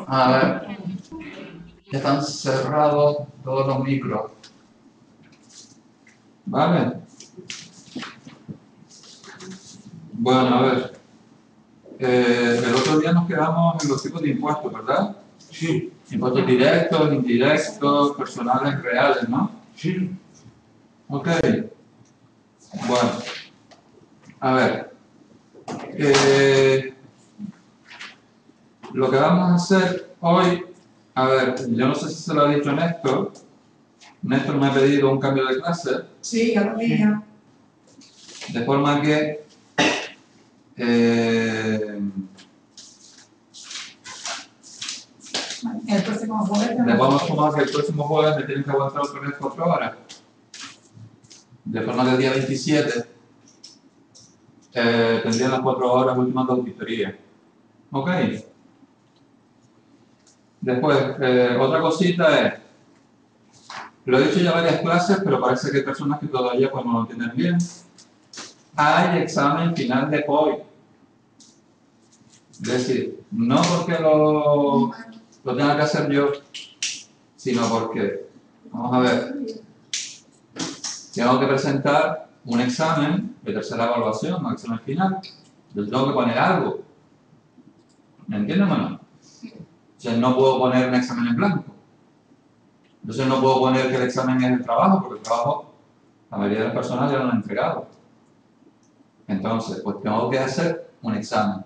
A ver, ya están cerrados todos los micros. ¿Vale? Bueno, a ver. El otro día nos quedamos en los tipos de impuestos, ¿verdad? Sí, Impuestos directos, indirectos, personales, reales, ¿no? sí. Ok. Bueno, a ver. Lo que vamos a hacer hoy, a ver, yo no sé si se lo ha dicho Néstor. Néstor me ha pedido un cambio de clase. Sí, ya lo veía. De forma que El próximo jueves. de forma que el próximo jueves me tienen que aguantar otra vez 4 horas. De forma que el día 27 tendrían las 4 horas últimas de auditoría. Ok. Después, otra cosita es, lo he dicho ya varias clases, pero parece que hay personas que todavía pues, no lo entienden bien. Hay examen final de POI. Es decir, no porque lo tenga que hacer yo, sino porque, vamos a ver, tengo que presentar un examen de tercera evaluación, un examen final. Yo tengo que poner algo. ¿Me entienden o no? O sea, no puedo poner un examen en blanco. Entonces no puedo poner que el examen es el trabajo, porque el trabajo, la mayoría de las personas ya lo han entregado. Entonces, pues tengo que hacer un examen.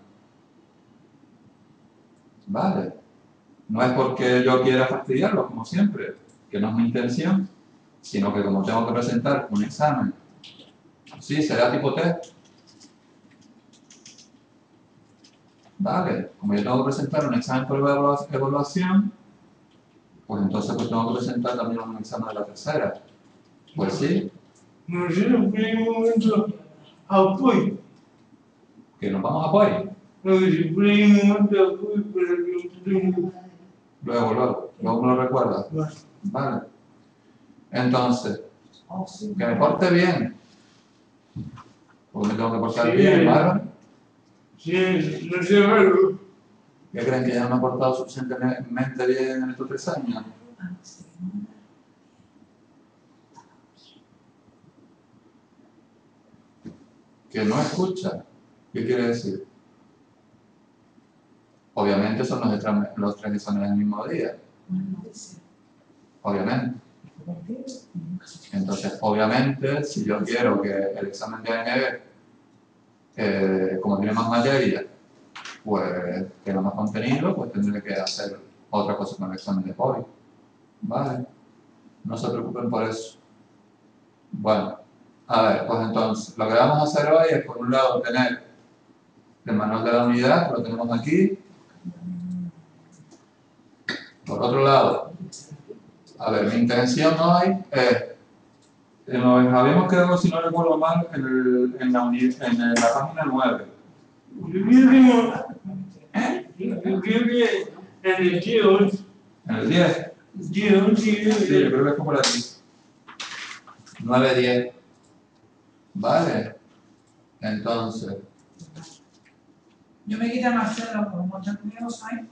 ¿Vale? No es porque yo quiera fastidiarlo, como siempre, que no es mi intención, sino que como tengo que presentar un examen, sí, será tipo test. Vale, como yo tengo que presentar un examen por evaluación, pues entonces pues tengo que presentar también un examen de la tercera. Pues sí, No sé, en un momento apoyo. que nos vamos a apoyar. No sé, en un momento apoyo, pero no tengo. Luego me lo recuerdas. Vale. Vale. Entonces, que me porte bien. Porque me tengo que portar Sí. bien, ¿vale? Sí, no sé algo. ¿Qué creen que ya no me he portado suficientemente bien en estos 3 años? Que no escucha. ¿Qué quiere decir? Obviamente son los 3 exámenes el mismo día. Obviamente. Entonces, obviamente, si yo quiero que el examen de ANB, como tiene más materia, pues tenga más contenido, pues tendré que hacer otra cosa con el examen de POI. ¿Vale? No se preocupen por eso. Bueno, a ver, pues entonces, lo que vamos a hacer hoy es, por un lado, tener el manual de la unidad, que lo tenemos aquí. Por otro lado, a ver, mi intención hoy es, nos habíamos quedado, si no recuerdo mal, en la página 9. Yo creo que en el G11. ¿En el 10? G11, Sí, yo creo que fue por aquí. 9, 10. Vale. Entonces, Yo me quité Marcelo por muchos amigos hay.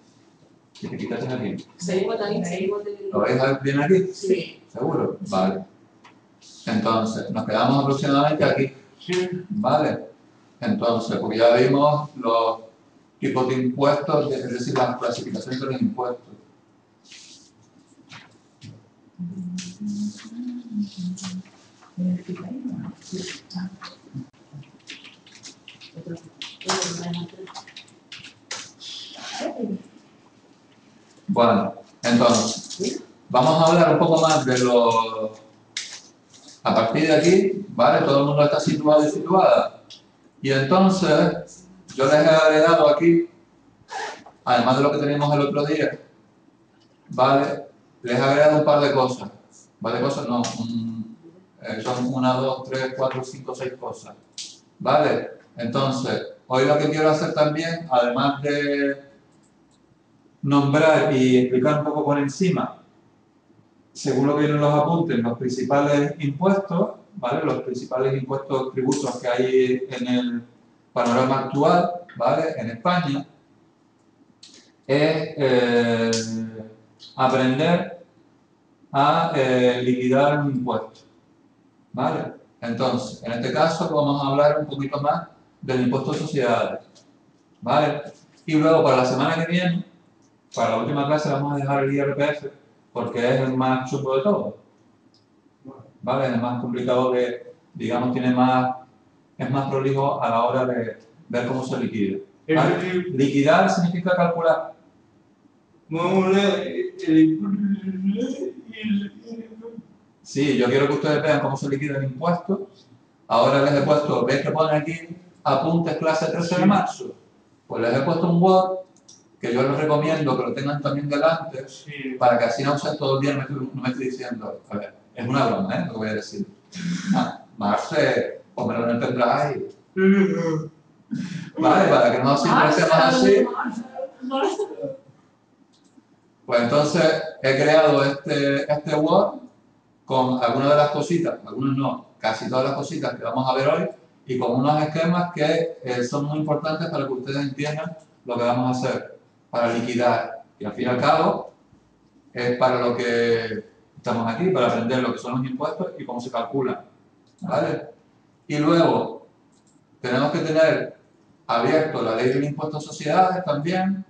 ¿qué te quitaste aquí? Seguimos ahí, seguimos de... ¿Lo veis bien aquí? Sí. ¿Seguro? Vale. Entonces, nos quedamos aproximadamente aquí. Sí. Vale. Entonces, porque ya vimos los tipos de impuestos, es decir, las clasificaciones de los impuestos. Bueno, entonces, vamos a hablar un poco más de los... A partir de aquí, ¿vale? Todo el mundo está situado y situada. Y entonces, yo les he agregado aquí, además de lo que teníamos el otro día, ¿vale? Les he agregado un par de cosas. ¿Vale? Cosas no, son 1, 2, 3, 4, 5, 6 cosas. ¿Vale? Entonces, hoy lo que quiero hacer también, además de nombrar y explicar un poco por encima, según lo que vienen los apuntes, los principales impuestos, ¿vale? Los principales impuestos, tributos que hay en el panorama actual, ¿vale? En España. es aprender a liquidar un impuesto, ¿vale? Entonces, en este caso vamos a hablar un poquito más del impuesto de sociedades, ¿vale? Y luego para la semana que viene, para la última clase vamos a dejar el IRPF porque es el más chungo de todo, ¿vale? Es el más complicado que, digamos, es más prolijo a la hora de ver cómo se liquida. ¿Vale? Liquidar significa calcular. Sí, yo quiero que ustedes vean cómo se liquida el impuesto. Ahora les he puesto, ¿ves que pone aquí apuntes clase 13 de marzo? Pues les he puesto un Word que yo les recomiendo que lo tengan también delante para que así no usen todo el día, no me estoy diciendo, a ver, es una broma, lo que voy a decir. Marce, pues me lo entenderás ahí. Vale, para que no siempre seamos así. Pues entonces he creado este Word con algunas de las cositas, algunas no, casi todas las cositas que vamos a ver hoy y con unos esquemas que son muy importantes para que ustedes entiendan lo que vamos a hacer para liquidar. Y al fin y al cabo es para lo que estamos aquí, para aprender lo que son los impuestos y cómo se calculan. ¿Vale? Y luego tenemos que tener abierto la ley del impuesto a sociedades también.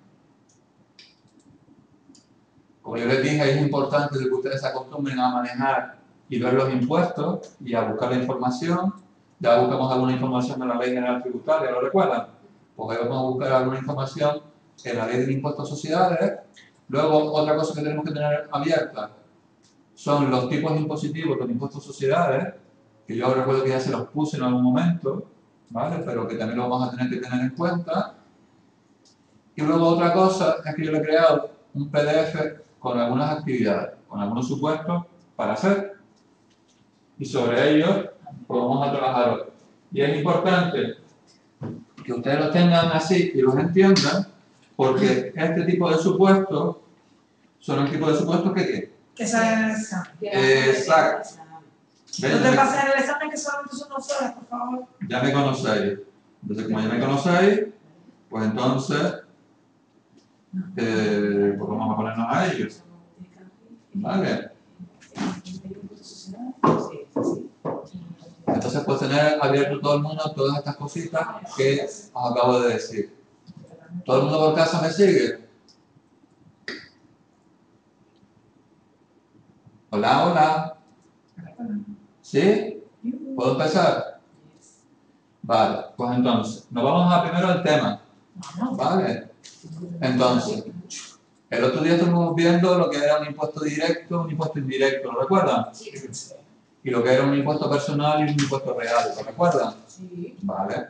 Como yo les dije, es importante que ustedes se acostumbren a manejar y ver los impuestos y a buscar la información. Ya buscamos alguna información en la Ley General Tributaria, ¿lo recuerdan? Pues ahí vamos a buscar alguna información en la Ley del Impuesto a Sociedades. Luego, otra cosa que tenemos que tener abierta son los tipos impositivos del impuesto a sociedades, que yo recuerdo que ya se los puse en algún momento, ¿vale? Pero que también lo vamos a tener que tener en cuenta. Y luego otra cosa es que yo le he creado un PDF con algunas actividades, con algunos supuestos para hacer. Y sobre ellos pues vamos a trabajar hoy. Y es importante que ustedes los tengan así y los entiendan, porque este tipo de supuestos son el tipo de supuestos Que salen en el examen. Exacto. No te pases en el examen que solamente son 2 horas, por favor. Ya me conocéis. Entonces, como ya me conocéis, pues entonces pues vamos a ponernos a ellos. ¿Vale? Entonces, pues tener abierto todo el mundo todas estas cositas que os acabo de decir. ¿Todo el mundo por casa me sigue? Hola, hola. ¿Sí? ¿Puedo empezar? Vale, pues entonces, nos vamos a primero al tema. Vale. Entonces, el otro día estuvimos viendo lo que era un impuesto directo, un impuesto indirecto, ¿lo recuerdan? Sí. Y lo que era un impuesto personal y un impuesto real, ¿lo recuerdan? Sí. Vale.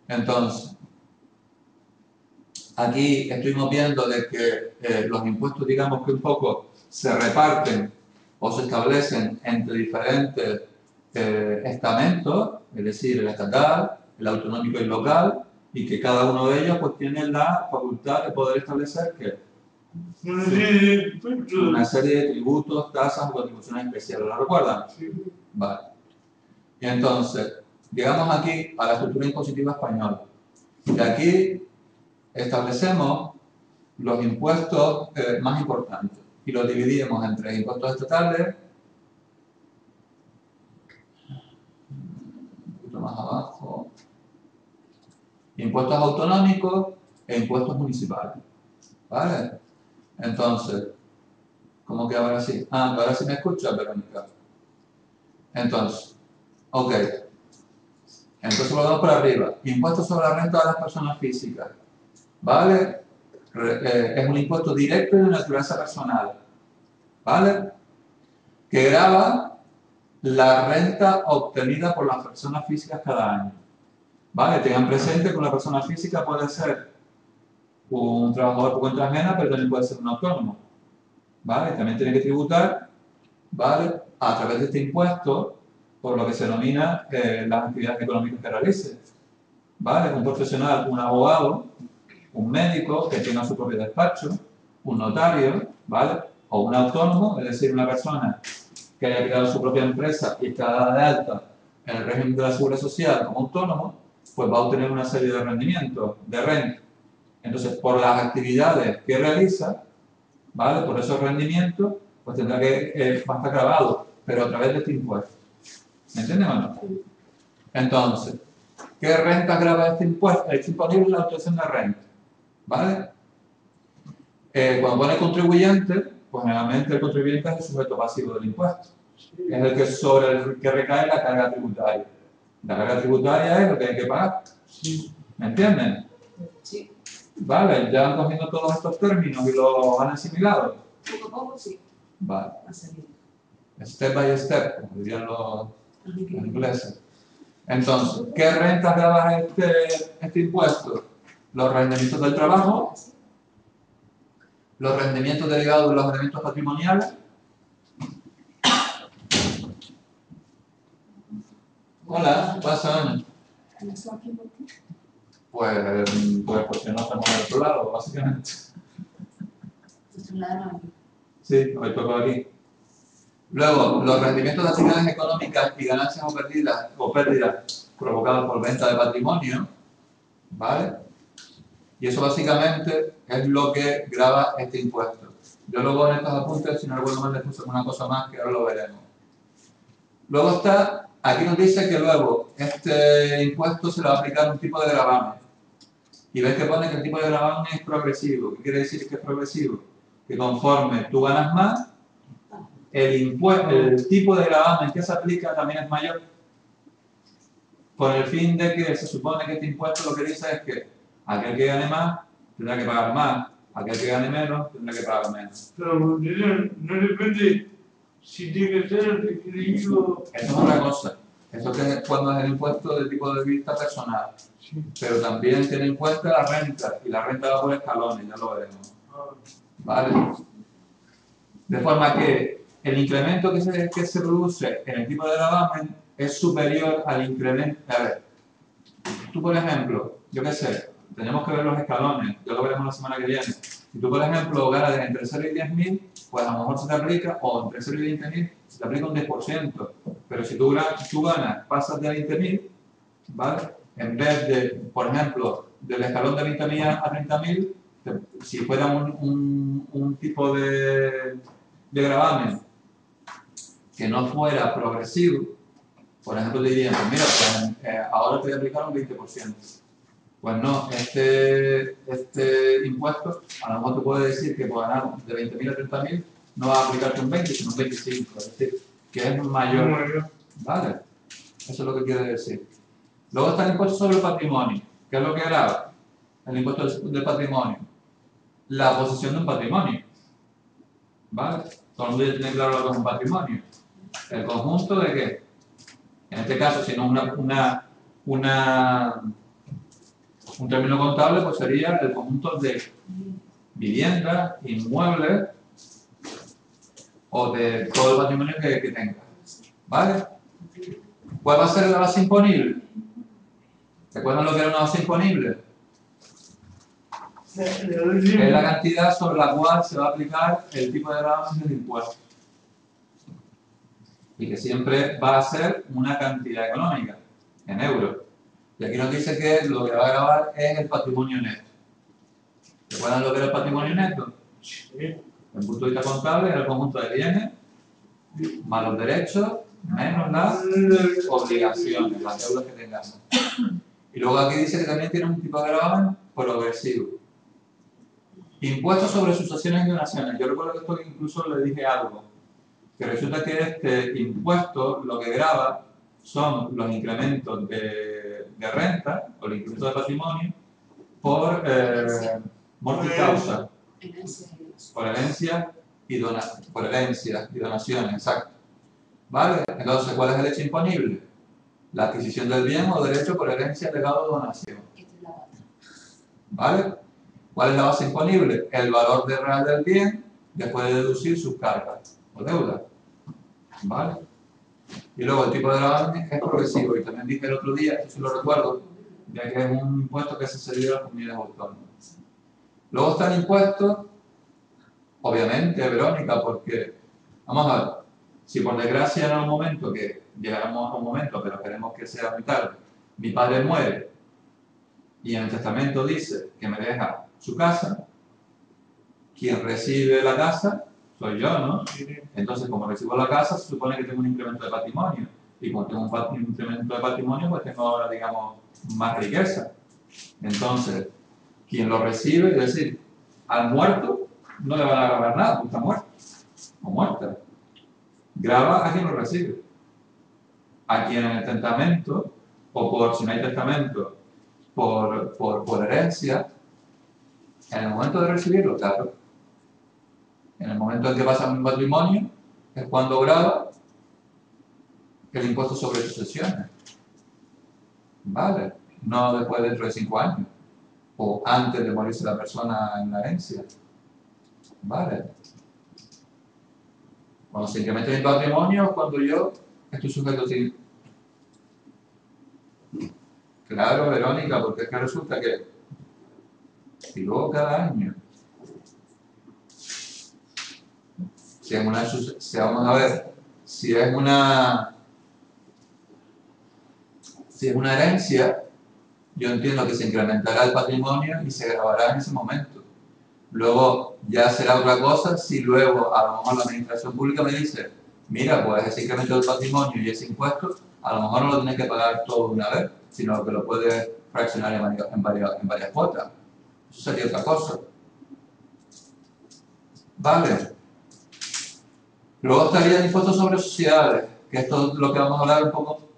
Entonces, aquí estuvimos viendo de que los impuestos, digamos que un poco se reparten o se establecen entre diferentes estamentos, es decir, el estatal, el autonómico y el local, y que cada uno de ellos pues tiene la facultad de poder establecer que una serie de tributos, tasas o contribuciones especiales. ¿Lo recuerdan? Sí. Vale. Y entonces, llegamos aquí a la estructura impositiva española. Y aquí establecemos los impuestos más importantes y los dividimos entre impuestos estatales, un poquito más abajo, impuestos autonómicos e impuestos municipales. ¿Vale? Entonces, ¿cómo que ahora sí? Ah, ahora sí me escuchas, Verónica. Entonces, ok. Entonces lo vemos por arriba. Impuesto sobre la renta de las personas físicas. ¿Vale? Es un impuesto directo y de naturaleza personal. ¿Vale? Que grava la renta obtenida por las personas físicas cada año. ¿Vale? Tengan presente que una persona física puede ser un trabajador por cuenta ajena, pero también puede ser un autónomo. ¿Vale? También tiene que tributar, ¿vale? A través de este impuesto, por lo que se denomina las actividades económicas que realice. ¿Vale? Un profesional, un abogado, un médico que tenga su propio despacho, un notario, ¿vale? O un autónomo, es decir, una persona que haya creado su propia empresa y está dada de alta en el régimen de la seguridad social como autónomo, pues va a obtener una serie de rendimientos, de renta. Entonces, por las actividades que realiza, ¿vale? Por esos rendimientos, pues tendrá que va a estar grabado, pero a través de este impuesto. ¿Me entienden o no? Entonces, ¿qué renta graba este impuesto? Es imponible la obtención de renta, ¿vale? Cuando pone contribuyente, pues generalmente el contribuyente es el sujeto pasivo del impuesto. Es el que sobre el que recae la carga tributaria. La carga tributaria es lo que hay que pagar. ¿Me entienden? Sí, Vale, ya han cogido todos estos términos y los han asimilado. poco a poco sí, Vale. ha salido. Step by step, como dirían los ingleses. Entonces, ¿qué rentas graba este impuesto? Los rendimientos del trabajo, los rendimientos derivados de los elementos patrimoniales. Hola, ¿qué pasa, Ana? Pues porque no estamos al otro lado, básicamente. Sí, hoy toco aquí. Luego, los rendimientos de actividades económicas y ganancias o pérdidas provocadas por venta de patrimonio, ¿vale? Y eso básicamente es lo que grava este impuesto. Yo luego en estos apuntes, si no recuerdo mal, les puse una cosa más que ahora lo veremos. Luego está, aquí nos dice que luego este impuesto se le va a aplicar un tipo de gravamen. Y ves que pone que el tipo de gravamen es progresivo. ¿Qué quiere decir que es progresivo? Que conforme tú ganas más, el tipo de gravamen que se aplica también es mayor. Con el fin de que se supone que este impuesto lo que dice es que aquel que gane más tendrá que pagar más, aquel que gane menos tendrá que pagar menos. Pero no depende si tiene que ser el equilibrio. Eso es otra cosa. Eso es cuando es el impuesto de tipo de vista personal. Sí. Pero también tiene en cuenta la renta, y la renta va por escalones, ya lo veremos. ¿Vale? De forma que el incremento que se produce en el tipo de gravamen es superior al incremento. A ver, tú por ejemplo, yo qué sé, tenemos que ver los escalones, ya lo veremos la semana que viene. Si tú por ejemplo ganas entre 0 y 10.000, pues a lo mejor se te aplica, o entre 0 y 20.000, se te aplica un 10%. Pero si tú ganas, pasas de 20.000, ¿vale? En vez de, por ejemplo, del escalón de 20.000 a 30.000, si fuera un tipo de gravamen que no fuera progresivo, por ejemplo, te dirían, pues mira, pues, ahora te voy a aplicar un 20%. Pues no, este impuesto, a lo mejor te puede decir que por ganar de 20.000 a 30.000 no va a aplicarte un 20, sino un 25, es decir, que es mayor. ¿Vale? Eso es lo que quiere decir. Luego está el impuesto sobre el patrimonio. ¿Qué es lo que grava? El impuesto del patrimonio. La posesión de un patrimonio. ¿Vale? Todo el mundo ya tiene claro lo que es un patrimonio. ¿El conjunto de qué? En este caso, si no un término contable, pues sería el conjunto de viviendas, inmuebles o de todo el patrimonio que tenga. ¿Vale? ¿Cuál va a ser la base imponible? ¿Recuerdan lo que era una base imponible? Es la cantidad sobre la cual se va a aplicar el tipo de gravamen del impuesto. Y que siempre va a ser una cantidad económica, en euros. Y aquí nos dice que lo que va a gravar es el patrimonio neto. ¿Recuerdan lo que era el patrimonio neto? Desde el punto de vista contable era el conjunto de bienes más los derechos menos las obligaciones, las deudas que tengamos. Y luego aquí dice que también tiene un tipo de gravamen progresivo. Impuestos sobre sucesiones y donaciones. Yo recuerdo que esto incluso le dije algo. Que resulta que este impuesto lo que grava son los incrementos de renta o el incremento de patrimonio por mortis causa, por herencia y donaciones, exacto. ¿Vale? Entonces, ¿cuál es el hecho imponible? La adquisición del bien o derecho por herencia, legado o donación. ¿Vale? ¿Cuál es la base imponible? El valor real del bien después de deducir sus cargas o deudas. ¿Vale? Y luego el tipo de gravamen es progresivo. Y también dije el otro día, eso sí lo recuerdo, ya que es un impuesto que se celebra a las comunidades autónomas. Luego está el impuesto, obviamente, Verónica, porque, vamos a ver, si por desgracia en algún momento, que llegaremos a un momento, pero esperemos que sea muy tarde, mi padre muere y en el testamento dice que me deja su casa, quien recibe la casa soy yo, ¿no? Entonces, como recibo la casa, se supone que tengo un incremento de patrimonio. Y como tengo un incremento de patrimonio, pues tengo ahora, digamos, más riqueza. Entonces, quien lo recibe, es decir, al muerto no le van a grabar nada, porque está muerto o muerta. Graba a quien lo recibe. A quien en el testamento, o por, si no hay testamento, por herencia, en el momento de recibirlo, claro. En el momento en que pasa mi patrimonio, es cuando graba el impuesto sobre sucesiones. ¿Vale? No después dentro de 5 años. O antes de morirse la persona en la herencia. ¿Vale? Cuando se incrementa mi patrimonio es cuando yo estoy sujeto a ti. Claro, Verónica, porque es que resulta que y luego cada año, si es una, vamos a ver, si es una herencia, yo entiendo que se incrementará el patrimonio y se grabará en ese momento. Luego ya será otra cosa si luego a lo mejor la administración pública me dice, mira, pues ese incremento del patrimonio y ese impuesto, a lo mejor no lo tienes que pagar todo de una vez, sino que lo puedes fraccionar en varias cuotas. Eso sería otra cosa. Vale. Luego estaría el impuesto sobre sociedades, que esto es lo que vamos a hablar un poco.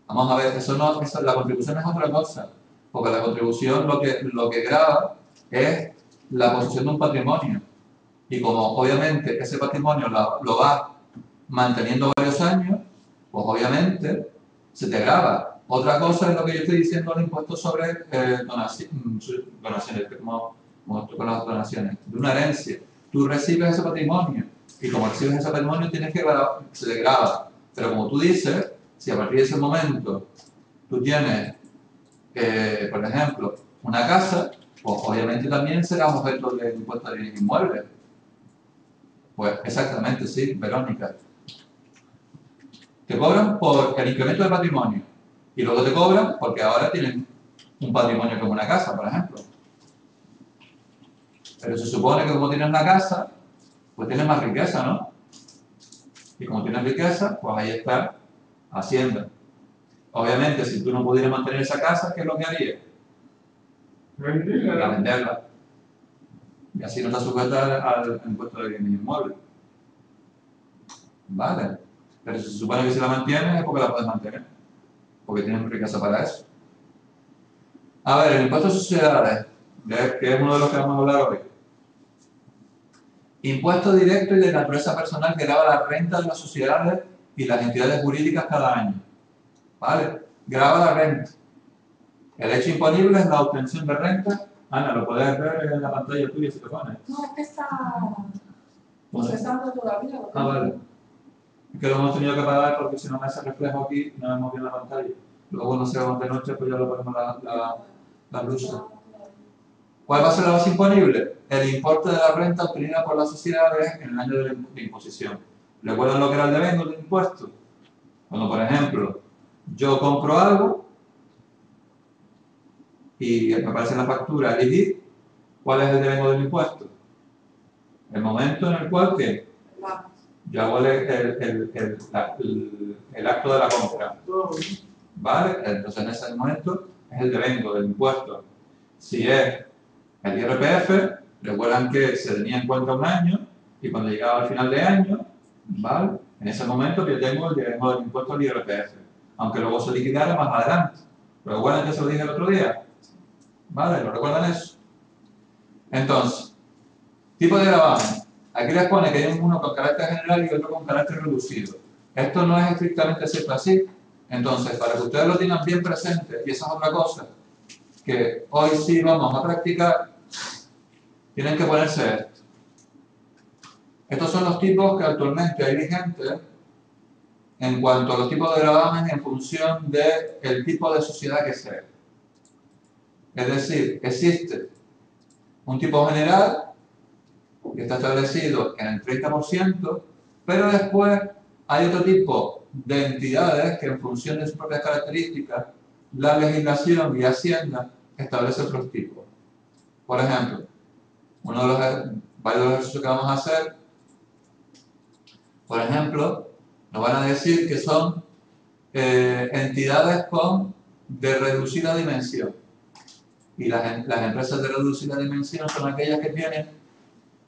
Vamos a ver, la contribución es otra cosa, porque la contribución lo que grava es la posesión de un patrimonio. Y como obviamente ese patrimonio lo va manteniendo varios años, pues obviamente se te grava. Otra cosa es lo que yo estoy diciendo, el impuesto sobre donaciones, como esto con las donaciones, de una herencia. Tú recibes ese patrimonio y como recibes ese patrimonio tienes que grabar, se te grava. Pero como tú dices, si a partir de ese momento tú tienes, por ejemplo, una casa, pues obviamente también será objeto del impuesto de bienes inmuebles. Pues exactamente, sí, Verónica. Te cobran por el incremento de patrimonio y luego te cobran porque ahora tienen un patrimonio como una casa, por ejemplo. Pero se supone que como tienes una casa, pues tienes más riqueza, ¿no? Y como tienes riqueza, pues ahí está Hacienda. Obviamente, si tú no pudieras mantener esa casa, ¿qué es lo que harías? Venderla. Y así no está sujeta al impuesto de bienes inmuebles. ¿Vale? Pero si se supone que si la mantienes es porque la puedes mantener. Porque tienes riqueza para eso. A ver, el impuesto de sociedades, que es uno de los que vamos a hablar hoy. Impuesto directo y de naturaleza personal que grava la renta de las sociedades y las entidades jurídicas cada año. ¿Vale? Grava la renta. El hecho imponible es la obtención de renta. Ana, lo puedes ver en la pantalla tuya si te pones. No, es que está procesando todavía. Ah, vale. Es que lo hemos tenido que pagar porque si no me hace reflejo aquí no vemos bien la pantalla. Luego no sé, de noche pues ya lo ponemos la blusa. ¿Cuál va a ser la base imponible? El importe de la renta obtenida por las sociedades en el año de imposición. ¿Recuerdan lo que era el devengo del impuesto? Cuando, por ejemplo, yo compro algo y me aparece en la factura elegir cuál es el devengo del impuesto. El momento en el cual que yo hago el acto de la compra. ¿Vale? Entonces en ese momento es el devengo del impuesto. Si es el IRPF, recuerdan que se tenía en cuenta un año y cuando llegaba al final de año, ¿vale? En ese momento yo tengo el devengo del impuesto al IRPF, aunque luego se liquidara más adelante. ¿Recuerdan que se lo dije el otro día? ¿Vale? ¿Lo recuerdan eso? Entonces, tipo de gravamen. Aquí les pone que hay uno con carácter general y otro con carácter reducido. Esto no es estrictamente cierto así. Entonces, para que ustedes lo tengan bien presente, y esa es otra cosa que hoy sí vamos a practicar, tienen que ponerse esto. Estos son los tipos que actualmente hay vigentes en cuanto a los tipos de gravamen en función del tipo de sociedad que sea. Es decir, existe un tipo general que está establecido en el 30%, pero después Hay otro tipo de entidades que en función de sus propias características, la legislación y Hacienda establece otros tipos. Por ejemplo, uno de los varios ejercicios que vamos a hacer, por ejemplo, nos van a decir que son entidades de reducida dimensión. Y las empresas de reducida dimensión son aquellas que tienen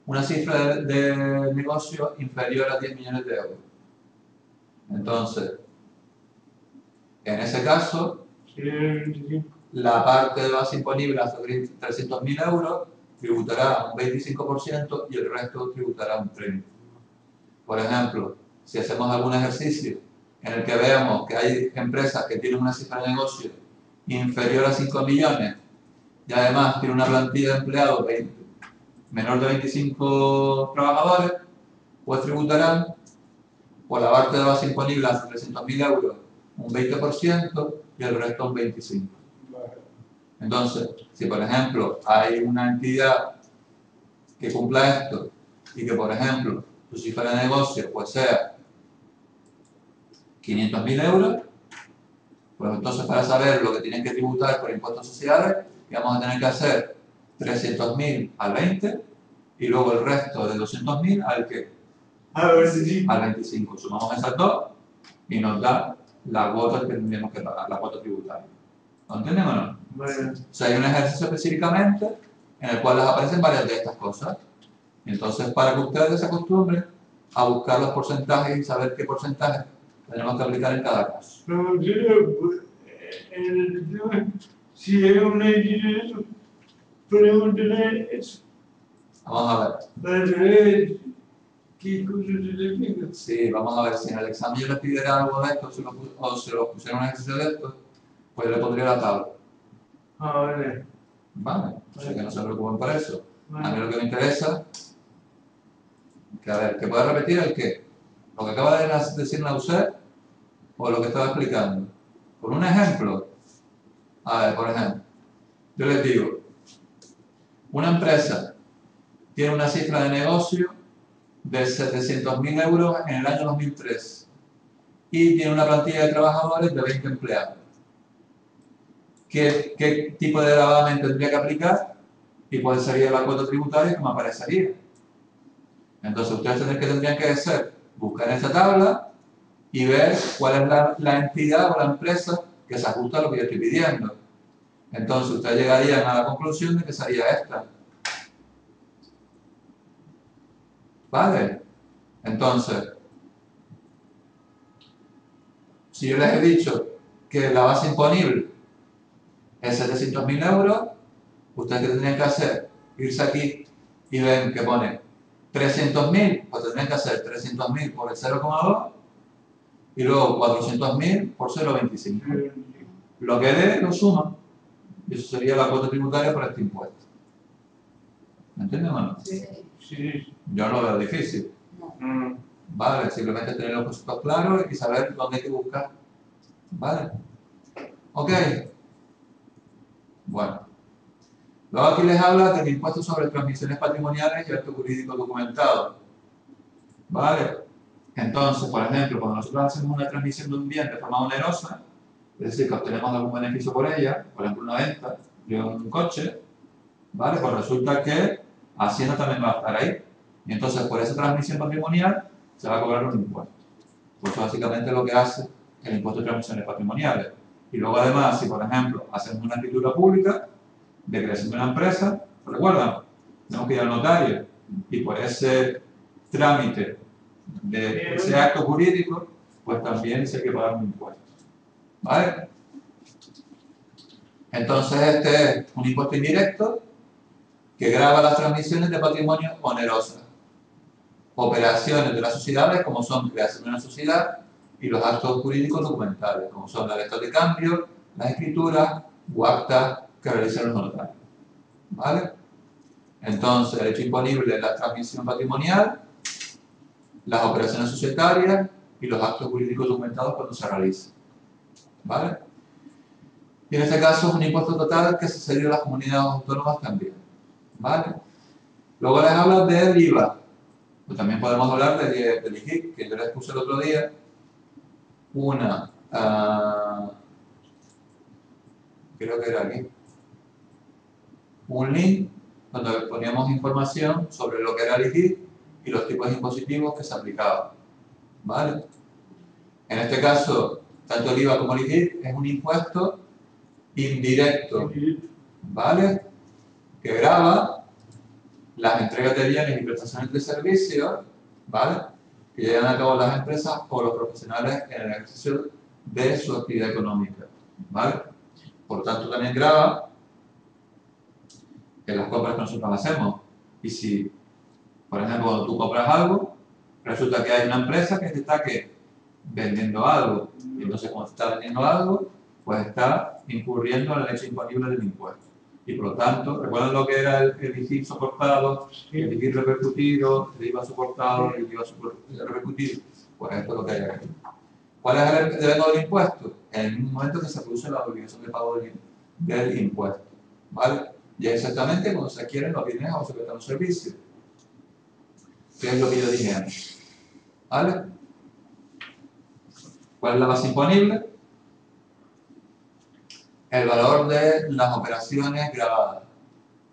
una cifra de negocio inferior a 10 millones de euros. Entonces, en ese caso, la parte de base imponible hasta 300.000 euros tributará un 25% y el resto tributará un 30%. Por ejemplo, si hacemos algún ejercicio en el que veamos que hay empresas que tienen una cifra de negocio inferior a 5 millones y además tiene una plantilla de empleados menor de 25 trabajadores, pues tributarán por la parte de base imponible hasta 300.000 euros un 20% y el resto un 25%. Entonces, si por ejemplo hay una entidad que cumpla esto y que por ejemplo su cifra de negocio pues sea 500.000 euros, pues entonces para saber lo que tienen que tributar por impuestos sociales, vamos a tener que hacer 300.000 al 20 y luego el resto de 200.000 al ¿qué? Al 25. Sumamos esas dos y nos da la cuota que tendríamos que pagar, la cuota tributaria. ¿Lo entendemos o no? Bueno. O sea, hay un ejercicio específicamente en el cual les aparecen varias de estas cosas. Entonces, para que ustedes se acostumbren a buscar los porcentajes y saber qué porcentaje tenemos que aplicar en cada caso. No, en el tema, si hay una idea, pregúntale eso. Vamos a ver. Para ver qué cosas se le piden. Sí, vamos a ver. Si en el examen yo les pidiera algo de esto o se lo pusiera un ejercicio de esto, pues le pondría la tabla. Ah, vale. Vale. O sea que no se preocupen por eso. A mí Vale. lo que me interesa, que a ver, que pueda repetir el qué. Lo que acaba de decir Nauset o lo que estaba explicando. Por un ejemplo, a ver, por ejemplo, yo les digo, una empresa tiene una cifra de negocio de 700.000 euros en el año 2003 y tiene una plantilla de trabajadores de 20 empleados. ¿Qué tipo de gravamen tendría que aplicar y cuál sería la cuota tributaria que me aparecería? Entonces ustedes tendrían que hacer, buscar en esa tabla y ver cuál es la entidad o la empresa que se ajusta a lo que yo estoy pidiendo. Entonces ustedes llegarían a la conclusión de que sería esta. ¿Vale? Entonces, si yo les he dicho que la base imponible es 700.000 euros, ustedes ¿qué tendrían que hacer? Irse aquí y ven que pone 300.000, pues tendrían que hacer 300.000 por el 0,2 y luego 400.000 por 0,25. Lo que dé lo suman y eso sería la cuota tributaria por este impuesto. ¿Me entienden o no? Sí. Sí. Yo no lo veo difícil. Mm. ¿Vale? Simplemente tener los conceptos claros y saber dónde hay que buscar. ¿Vale? Ok. Bueno. Luego aquí les habla del impuesto sobre transmisiones patrimoniales y actos jurídicos documentados. ¿Vale? Entonces, por ejemplo, cuando nosotros hacemos una transmisión de un bien de forma onerosa, es decir, que obtenemos algún beneficio por ella, por ejemplo una venta de un coche, ¿vale? Pues resulta que Hacienda también va a estar ahí. Y entonces, por esa transmisión patrimonial, se va a cobrar un impuesto. Pues eso básicamente es lo que hace el impuesto de transmisiones patrimoniales. Y luego además, si por ejemplo hacemos una escritura pública de creación de una empresa, ¿lo recuerdan? Tenemos que ir al notario y por ese trámite de ese acto jurídico, pues también se hay que pagar un impuesto. ¿Vale? Entonces este es un impuesto indirecto que grava las transmisiones de patrimonio onerosas. Operaciones de las sociedades como son creación de una sociedad y los actos jurídicos documentales como son las letras de cambio, las escrituras o actas que realizan los notarios. ¿Vale? Entonces el hecho imponible es la transmisión patrimonial, las operaciones societarias y los actos jurídicos documentados cuando se realizan. ¿Vale? Y en este caso es un impuesto total que se cede a las comunidades autónomas también. ¿Vale? Luego les hablo del IVA. Pues también podemos hablar del IGIC, que yo les puse el otro día. Creo que era aquí, un link donde poníamos información sobre lo que era el IGIC y los tipos impositivos que se aplicaban, ¿vale? En este caso, tanto el IVA como el IGIC es un impuesto indirecto, ¿vale? Que grava las entregas de bienes y prestaciones de servicios, ¿vale? Que llevan a cabo las empresas o los profesionales en el ejercicio de su actividad económica, ¿vale? Por tanto, también grava en las compras que nosotros hacemos. Y si, por ejemplo, cuando tú compras algo, resulta que hay una empresa que te está vendiendo algo, y entonces cuando te está vendiendo algo, pues está incurriendo en el hecho imponible del impuesto. Y por lo tanto, ¿recuerdan lo que era el IGIC soportado, el IGIC repercutido, el IVA soportado, el IVA repercutido? Pues esto es lo que hay aquí. ¿Cuál es el devengo del impuesto? En el mismo momento que se produce la obligación de pago del impuesto, ¿vale? Y es exactamente cuando se adquieren los bienes o se prestan los servicios, que es lo que yo dije antes, ¿vale? ¿Cuál es la base imponible? El valor de las operaciones grabadas.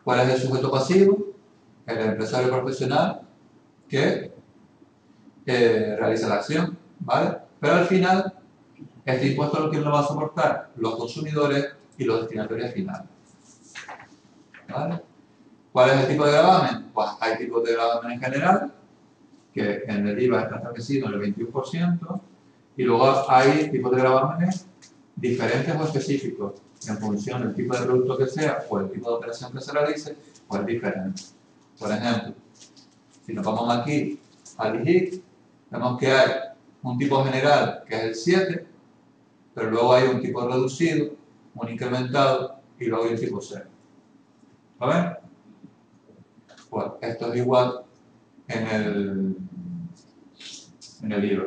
¿Cuál es el sujeto pasivo? El empresario profesional que realiza la acción, ¿vale? Pero al final, este impuesto ¿quién lo va a soportar? Los consumidores y los destinatarios finales, ¿vale? ¿Cuál es el tipo de gravamen? Pues hay tipos de gravamen en general, que en el IVA está establecido en el 21%, y luego hay tipos de gravámenes diferentes o específicos, en función del tipo de producto que sea o el tipo de operación que se realice, pues es diferente. Por ejemplo, si nos vamos aquí al IGIC, vemos que hay un tipo general que es el 7, pero luego hay un tipo reducido, un incrementado y luego hay un tipo 0. ¿Lo ven? Pues esto es igual en el IVA.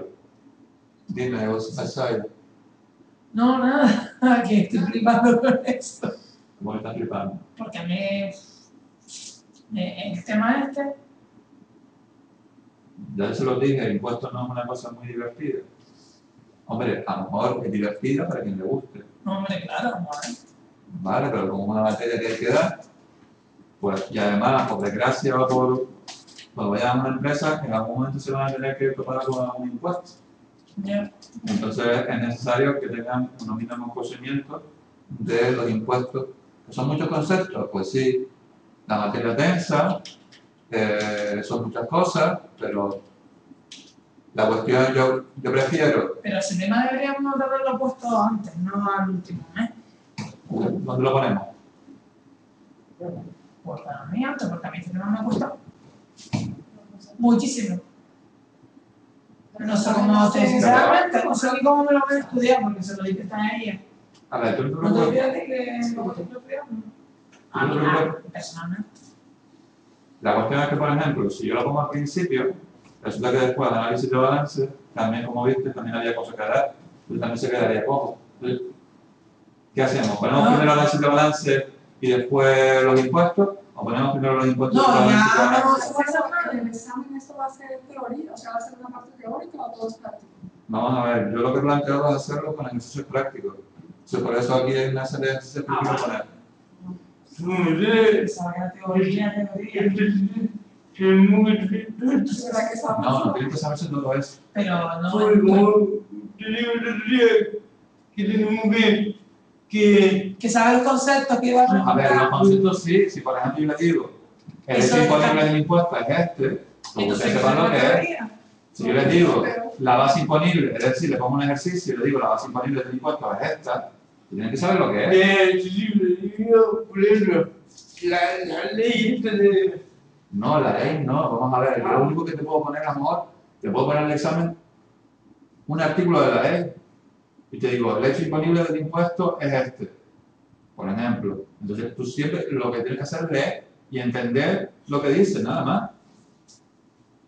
Dime, Osvaldo. No, nada, que estoy flipando con esto. ¿Cómo estás flipando? Porque a mí, el tema este, Ya se lo dije, el impuesto no es una cosa muy divertida. Hombre, a lo mejor es divertida para quien le guste. no, hombre, claro, no, Vale, pero como una materia que hay que dar, pues, y además, por desgracia o cuando vayan a una empresa, en algún momento se van a tener que preparar con algún impuesto. ya. Entonces es necesario que tengan unos mínimos conocimientos de los impuestos, que son muchos conceptos, pues sí, la materia densa, son muchas cosas, pero la cuestión yo prefiero, Pero ese tema deberíamos de haberlo puesto antes, no al último mes. ¿dónde lo ponemos? Pues para mí antes, porque a mí este tema me ha gustado muchísimo. No sé cómo sinceramente, no sé ni cómo me lo voy a estudiar, porque se lo dije a ella. A ver, tú no te No te preocupes. olvides de que lo estoy estudiando. A mí, personalmente. La cuestión es que, por ejemplo, si yo lo pongo al principio, resulta que después del análisis de balance, también, como viste, también había cosas que dar, pues también se quedaría cojo. Entonces, ¿qué hacemos? ¿Ponemos primero el análisis de balance y después los impuestos? ¿O ponemos primero los impuestos y No, después el ya análisis de balance? no. ¿Se puede hacer en el examen esto va a ser teoría? O sea, ¿va a ser una parte teórica o todo es práctico? Vamos a ver, yo lo que he planteado es hacerlo con ejercicios prácticos. Entonces, por eso aquí hay una serie de ejercicios prácticos para poner. Esa teoría. ¿Será que sabemos? No tienes que saberse todo eso. Pero no. Porque como te digo el otro día, que tenemos que Que sabe el concepto que iba a A ver, los preguntar. conceptos sí, si por ejemplo yo le digo, el Eso hecho es imponible del impuesto es este, pues Entonces, ustedes sepan lo que es. teoría. Si yo les digo, la base imponible, es decir, le pongo un ejercicio y le digo, la base imponible del impuesto es esta, tienen que saber lo que es. por ejemplo, la ley esta de... No, la ley no, vamos a ver, yo lo único que te puedo poner a lo mejor, te puedo poner en el examen un artículo de la ley y te digo, el hecho imponible del impuesto es este, por ejemplo. Entonces tú siempre lo que tienes que hacer es leer y entender lo que dice, nada más.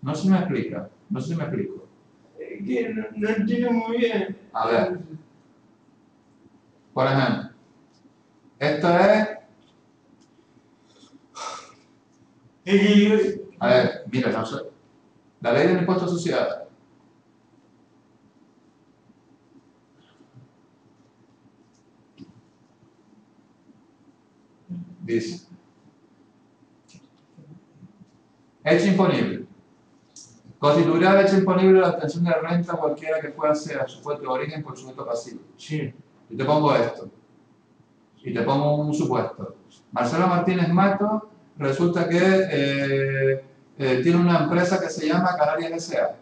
No sé si me explica, no sé si me explico. que no entiendo muy bien. A ver. Por ejemplo, esto es, Es que yo... a ver, mira, no sé, La ley del impuesto a sociedades. Dice, hecho imponible. Constituirá el hecho imponible la obtención de renta cualquiera que fuera sea supuesto de origen por sujeto pasivo. Sí. Yo te pongo esto. Y te pongo un supuesto. Marcelo Martínez Mato resulta que tiene una empresa que se llama Canarias S.A.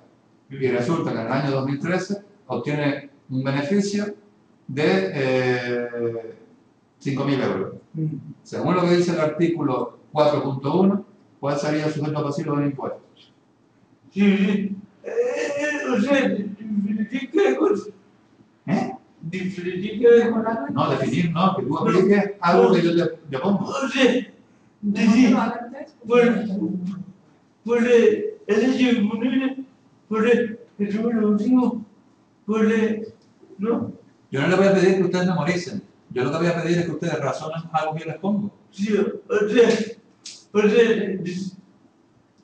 Y resulta que en el año 2013 obtiene un beneficio de 5.000 euros. Según lo que dice el artículo 4.1, ¿cuál sería el sujeto pasivo del impuesto? Sí, sí. O sea, diferencia cosa. ¿Eh? Diferencia cosa. No, definir, no, que tú apliques algo que yo te pongo. O sea, decir, por el hecho imponible, por el último, por el, ¿no? Yo no le voy a pedir que ustedes memoricen. Yo lo que voy a pedir es que ustedes razonen algo que yo les pongo. Sí, o sea,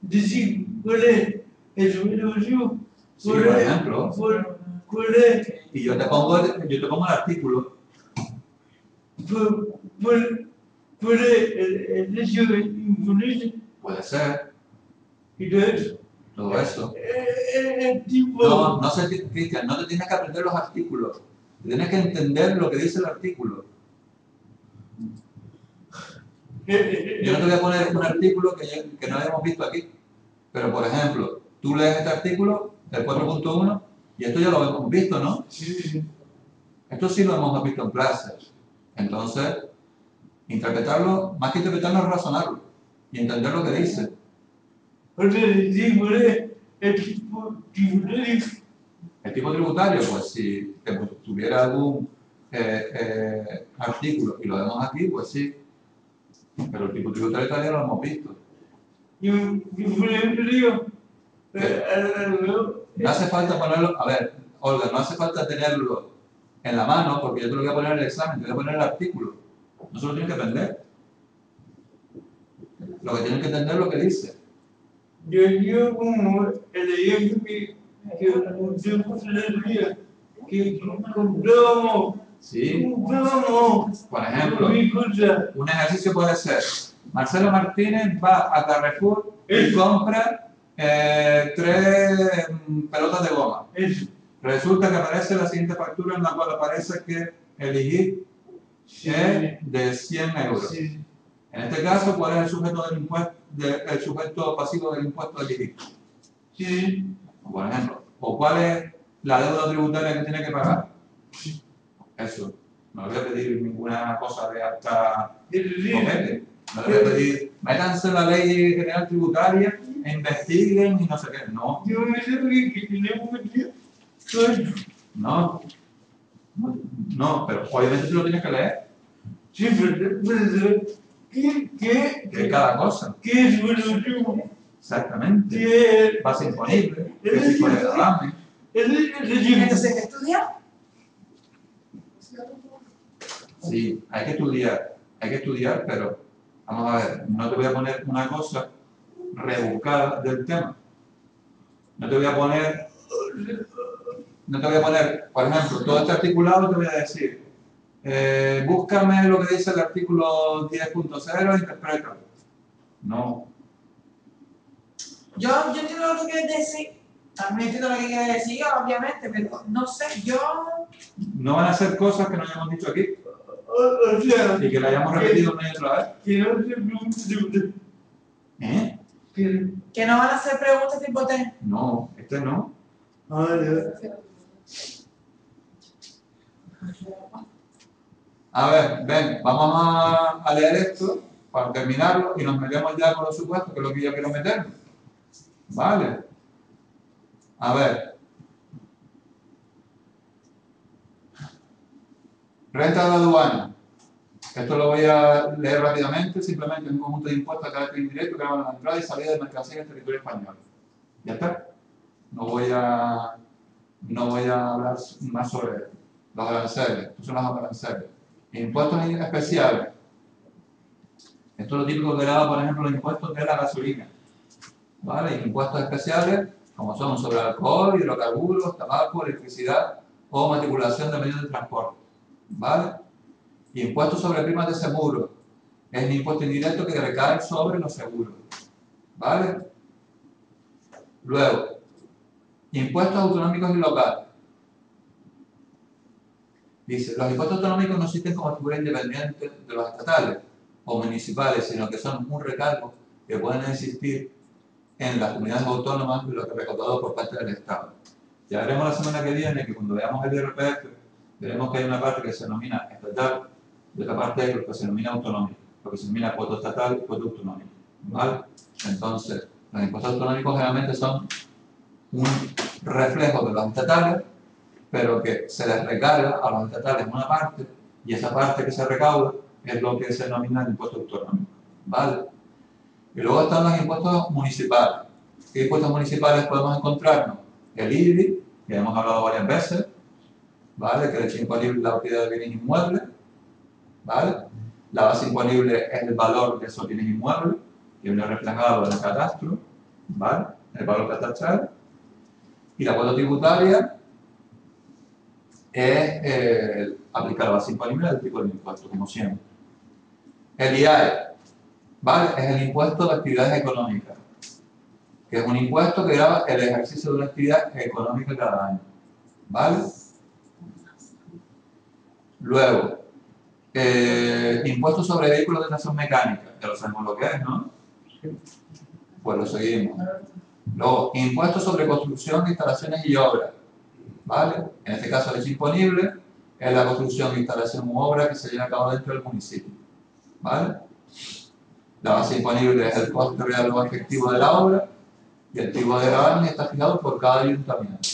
decir, por el último, Sí, por ejemplo. por el, Y yo te pongo el artículo. por el hecho imponible, Puede ser, y todo eso. todo eso. El tipo. No sé, Cristian, no te tienes que aprender los artículos. Tienes que entender lo que dice el artículo. Yo no te voy a poner un artículo que no hayamos visto aquí. Pero, por ejemplo, tú lees este artículo, el 4.1, y esto ya lo hemos visto, ¿no? Sí. Esto sí lo hemos visto en clases. Entonces, interpretarlo, más que interpretarlo, es razonarlo y entender lo que dice. O sea, sí, por el tipo tributario. El tipo tributario, pues si tuviera algún artículo y lo vemos aquí, pues sí. Pero el tipo tributario todavía no lo hemos visto. Yo por ejemplo digo, No hace falta ponerlo, a ver, Olga, no hace falta tenerlo en la mano porque yo te lo voy a poner en el examen, te voy a poner el artículo. No se lo tienes que aprender. Lo que tienes que entender es lo que dice. yo como el ejemplo que yo puse el día, que compramos, Sí. Por ejemplo, mi cosa, un ejercicio puede ser, Marcelo Martínez va a Carrefour y compra 3 pelotas de goma. eso, Resulta que aparece la siguiente factura en la cual aparece que elegir es de 100 euros. sí, En este caso, ¿cuál es el sujeto del impuesto, el sujeto pasivo del impuesto de elegir? sí, Por ejemplo, o cuál es la deuda tributaria que tiene que pagar. Eso. No le voy a pedir ninguna cosa de hasta copete. No le voy a pedir, métanse en la ley general tributaria e investiguen y no sé qué. No. yo me sé que tenemos que No. No, pero obviamente tú lo tienes que leer. sí, pero De cada cosa. ¿qué es el último? Exactamente. ¿Qué Base imponible, que si puede gravamen. Entonces, ¿qué estudiar? Sí, hay que estudiar, pero vamos a ver, no te voy a poner una cosa rebuscada del tema. No te voy a poner, por ejemplo, todo este articulado te voy a decir, búscame lo que dice el artículo 10.0 e interprétalo. No. Yo entiendo lo que quieres decir. También entiendo lo que quieres decir, obviamente, pero no sé, yo. No van a ser cosas que no hayamos dicho aquí O sea, y que la hayamos repetido una y otra vez. que no se pregunte, ¿Eh? Que no van a hacer preguntas tipo T. No, este no. A ver, ven, vamos a leer esto para terminarlo y nos metemos ya con los supuestos, que es lo que yo quiero meter. Vale. A ver. Renta de la aduana. Esto lo voy a leer rápidamente, simplemente un conjunto de impuestos a carácter indirecto que van a la entrada y salida de mercancías en el territorio español. Ya está. No voy a hablar más sobre los aranceles. Estos son los aranceles. Impuestos especiales. Esto es lo típico que daba, por ejemplo, los impuestos de la gasolina. ¿Vale? Impuestos especiales como son sobre alcohol, hidrocarburos, tabaco, electricidad o matriculación de medios de transporte. ¿Vale? Impuesto sobre primas de seguro. Es un impuesto indirecto que recae sobre los seguros. ¿Vale? Luego, impuestos autonómicos y locales. Dice, los impuestos autonómicos no existen como figura independiente de los estatales o municipales, sino que son un recargo que pueden existir en las comunidades autónomas y los recaudados por parte del Estado. Ya veremos la semana que viene que cuando veamos el IRPF, veremos que hay una parte que se denomina estatal y otra parte que se denomina autonómica, lo que se denomina cuota estatal y cuota autonómica. ¿Vale? Entonces, los impuestos autonómicos generalmente son un reflejo de los estatales, pero que se les recarga a los estatales en una parte, y esa parte que se recauda es lo que se denomina el impuesto autonómico. ¿Vale? Y luego están los impuestos municipales. ¿Qué impuestos municipales podemos encontrarnos? El IBI, que hemos hablado varias veces, ¿vale? Que es el hecho imponible la propiedad de bienes inmuebles, ¿vale? La base imponible es el valor de esos bienes inmuebles, que viene reflejado en el catastro, ¿vale? El valor catastral. Y la cuota tributaria es aplicar la base imponible del tipo de impuesto, como siempre. El IAE, ¿vale? Es el impuesto de actividades económicas, que es un impuesto que grava el ejercicio de una actividad económica cada año, ¿vale? Luego, impuesto sobre vehículos de tracción mecánica, ya lo sabemos lo que es, ¿no? Pues lo seguimos. Luego, impuesto sobre construcción, instalaciones y obras, ¿vale? En este caso, el hecho imponible es la construcción, instalación u obra que se lleva a cabo dentro del municipio, ¿vale? La base imponible es el coste real o efectivo de la obra y el tipo de gravamen está fijado por cada ayuntamiento.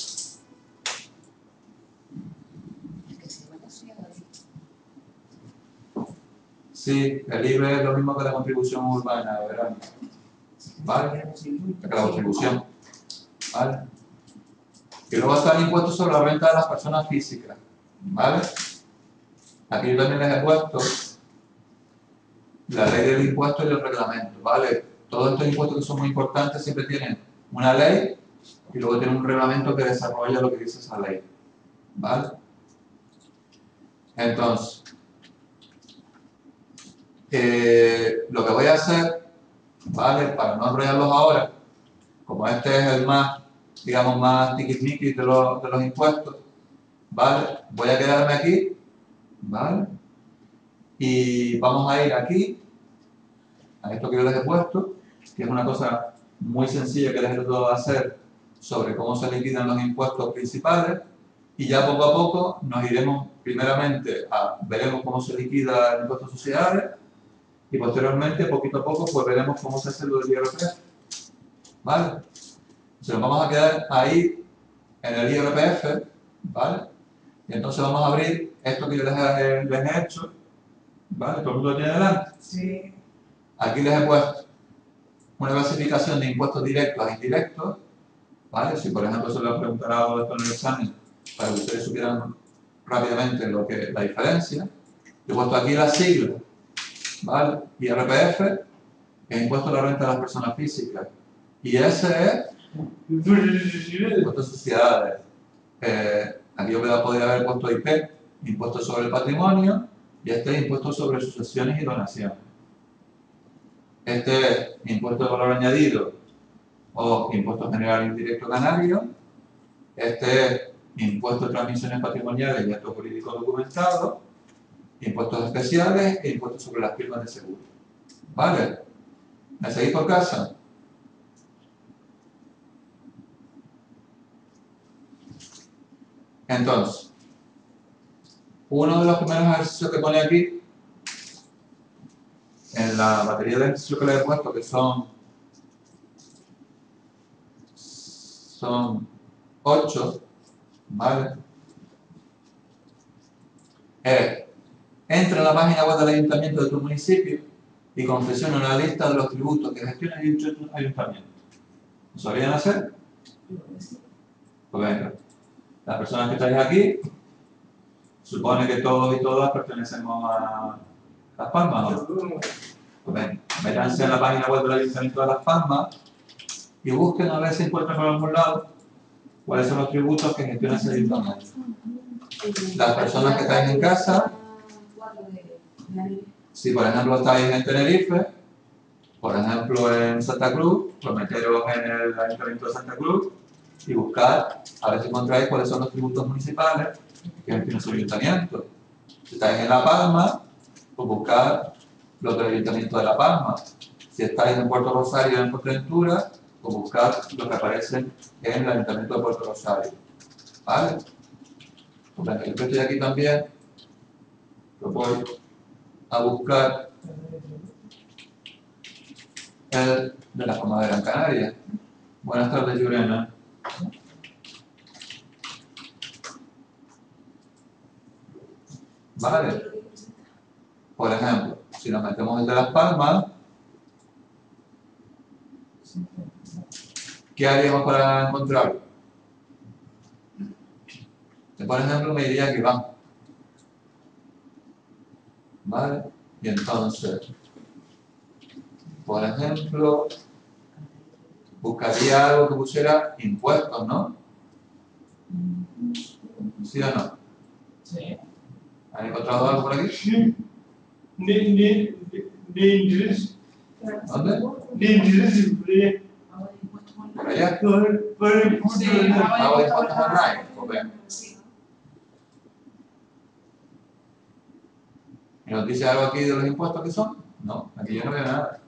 Sí, el IVA es lo mismo que la contribución urbana, ¿verdad? ¿Vale? Que la contribución, ¿vale? Y luego está el impuesto sobre la renta de las personas físicas, ¿vale? Aquí yo también les he puesto la ley del impuesto y el reglamento, ¿vale? Todos estos impuestos que son muy importantes siempre tienen una ley y luego tienen un reglamento que desarrolla lo que dice esa ley, ¿vale? Entonces, lo que voy a hacer, ¿vale? Para no enrollarlos ahora, como este es el más, digamos, más tiquismiquis de los impuestos, ¿vale? Voy a quedarme aquí, ¿vale? Y vamos a ir aquí, a esto que yo les he puesto, que es una cosa muy sencilla que les he tratado de hacer sobre cómo se liquidan los impuestos principales, y ya poco a poco nos iremos primeramente veremos cómo se liquida el impuesto de sociedades, y posteriormente, poquito a poco, pues veremos cómo se hace lo del IRPF, ¿vale? Entonces nos vamos a quedar ahí en el IRPF, ¿vale? Y entonces vamos a abrir esto que yo les he hecho, ¿vale? ¿Todo el mundo lo tiene delante? Sí. Aquí les he puesto una clasificación de impuestos directos e indirectos, ¿vale? Si por ejemplo se lo han preguntado esto en el examen, para que ustedes supieran rápidamente la diferencia, yo he puesto aquí las siglas, ¿vale? IRPF es impuesto a la renta de las personas físicas, y ese es impuesto a sociedades. Aquí yo podría haber puesto IP, impuesto sobre el patrimonio, y este es impuesto sobre sucesiones y donaciones. Este es impuesto de valor añadido o impuesto general indirecto canario. Este es impuesto de transmisiones patrimoniales y actos jurídicos documentados, impuestos especiales e impuestos sobre las firmas de seguro. ¿Vale? ¿Me seguís por casa? Entonces, uno de los primeros ejercicios que pone aquí, en la batería de ejercicios que le he puesto, que son 8, ¿vale? Entra en la página web del ayuntamiento de tu municipio y confecciona una lista de los tributos que gestiona dicho ayuntamiento. ¿Lo sabían hacer? Pues venga, las personas que estáis aquí, supone que todos y todas pertenecemos a Las Palmas, ¿no? Pues venga, métanse en la página web del ayuntamiento de Las Palmas y busquen a ver si encuentran por algún lado cuáles son los tributos que gestiona ese ayuntamiento. Las personas que estáis en casa, si por ejemplo estáis en Tenerife, por ejemplo en Santa Cruz, pues meteros en el Ayuntamiento de Santa Cruz y buscar a ver si encontráis cuáles son los tributos municipales que gestiona su ayuntamiento. Si estáis en La Palma, pues buscar los del Ayuntamiento de La Palma. Si estáis en Puerto Rosario en Fuerteventura, pues buscar los que aparecen en el Ayuntamiento de Puerto Rosario. ¿Vale? Pues venga, yo que estoy aquí también, pues voy a buscar el de la Palma de Gran Canaria. Buenas tardes, Yurena. Vale. Por ejemplo, si nos metemos el de Las Palmas, ¿qué haríamos para encontrarlo? Por ejemplo, me diría que Iván. ¿Vale? Y entonces, por ejemplo, buscaría algo que pusiera impuestos, ¿no? ¿Sí o no? Sí. ¿Han encontrado algo por aquí? Sí. De interés. ¿Dónde? De interés. ¿Por allá? Por el punto Sí, de la... ¿Pago de impuestos online? Pues ven. ¿Y nos dice algo aquí de los impuestos que son? No, aquí yo no veo nada.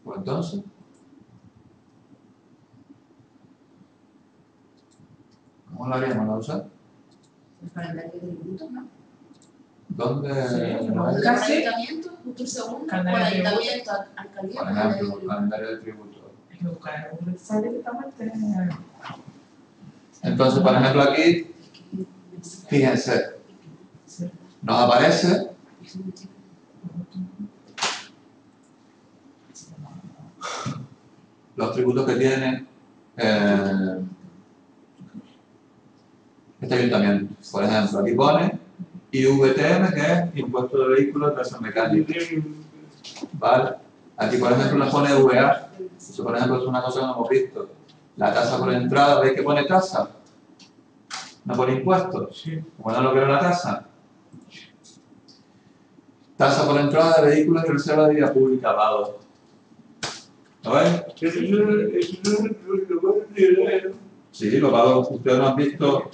Pues entonces, ¿cómo lo haríamos? ¿Lo usar? El calendario de tributos, ¿no? ¿Dónde? Sí, ¿No hay? Por ayuntamiento, justo el segundo, por Calendario de ayuntamiento, alcaldía, Por calendario de ejemplo, tributos. calendario de tributos. Hay que buscar algo que sale directamente. Entonces, por ejemplo, aquí, fíjense, nos aparece los tributos que tiene este ayuntamiento. Por ejemplo, aquí pone IVTM, que es Impuesto de Vehículos de Tracción Mecánica. ¿Vale? Aquí, por ejemplo, nos pone VA. Eso, por ejemplo, es una cosa que no hemos visto. La tasa por entrada, ¿veis que pone tasa? No pone impuestos. Sí. Bueno, lo que era la tasa. Tasa por entrada de vehículos y reserva de vía pública, vado. ¿Lo veis? Eso no Sí, los vados, ustedes no han visto,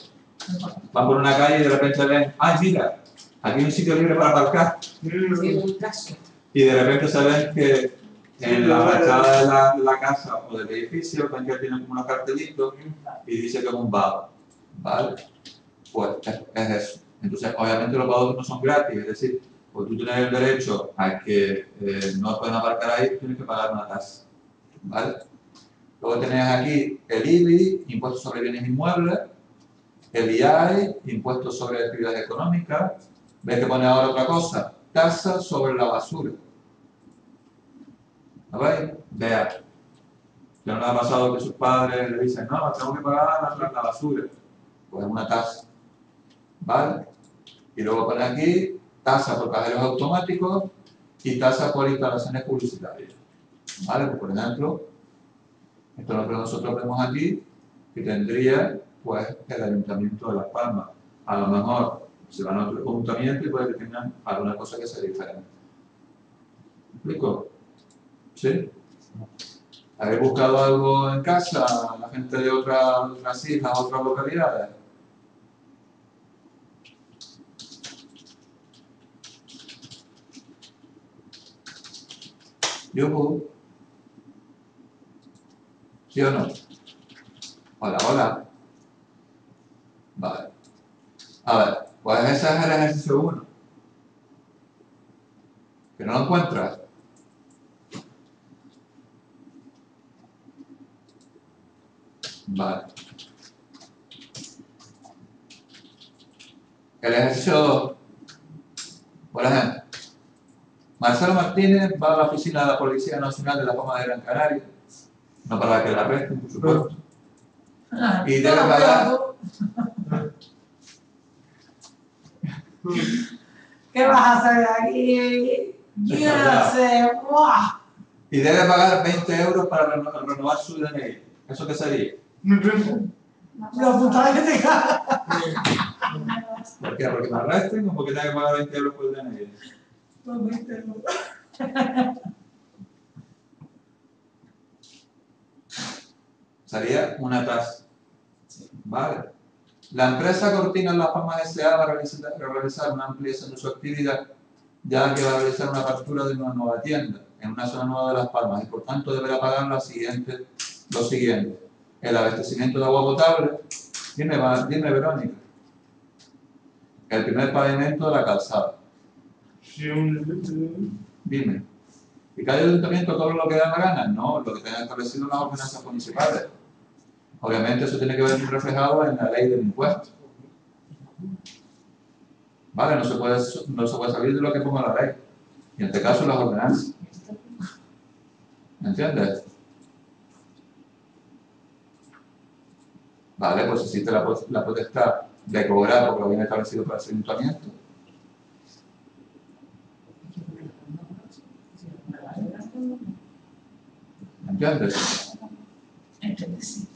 van por una calle y de repente ven, ¡ay, mira! Aquí hay un sitio libre para aparcar. Sí, un caso. Y de repente se ven que en la fachada de la casa o del edificio ven que tienen como unos cartelitos y dice que es un vado. ¿Vale? Pues es eso. Entonces, obviamente los vados no son gratis, es decir, pues tú tienes el derecho a que no pueden aparcar ahí, tienes que pagar una tasa. ¿Vale? Luego tenéis aquí el IBI, Impuesto sobre Bienes Inmuebles, el IAE, Impuesto sobre Actividades Económicas. ¿Ves que pone ahora otra cosa? Tasa sobre la basura. ¿Lo veis? Vea. Ya no le ha pasado que sus padres le dicen, no, tengo que pagar la basura. Pues es una tasa. ¿Vale? Y luego pone aquí tasa por cajeros automáticos y tasa por instalaciones publicitarias. ¿Vale? Pues, por ejemplo, esto es lo que nosotros vemos aquí, que tendría pues el Ayuntamiento de Las Palmas. A lo mejor se van a otro ayuntamiento y puede que tengan alguna cosa que sea diferente. ¿Me explico? ¿Sí? ¿Habéis buscado algo en casa, la gente de otras islas, otras localidades? ¿Yuhu? ¿Sí o no? Hola, hola. Vale. A ver, pues ese es el ejercicio 1. ¿Que no lo encuentras? Vale. El ejercicio 2. Por ejemplo, Marcelo Martínez va a la oficina de la Policía Nacional de la Palma de Gran Canaria, no para que la arresten, por supuesto, y debe pagar. ¿Qué vas a hacer aquí? Yo no sé, ¡guau! y debe pagar 20 euros para renovar su DNI. ¿Eso qué sería? La putada que te caga. ¿Por qué? ¿Porque me arresten o porque tengo que pagar 20 euros por el DNI? Pues 20 euros. Sería una tasa. Vale. La empresa Cortinas Las Palmas S.A. va a realizar una ampliación de su actividad, ya que va a realizar una apertura de una nueva tienda en una zona nueva de Las Palmas y por tanto deberá pagar lo siguiente: el abastecimiento de agua potable. Dime Verónica. El primer pavimento de la calzada. Dime. ¿Y cada ayuntamiento cobra lo que da la gana? No, lo que tengan establecido las ordenanzas municipales. Obviamente eso tiene que ver reflejado en la ley del impuesto. ¿Vale? No se puede salir de lo que ponga la ley. Y en este caso las ordenanzas. ¿Me entiendes? Vale, pues existe la potestad de cobrar porque lo viene establecido para ese ayuntamiento. ¿Me entiendes? Entendí.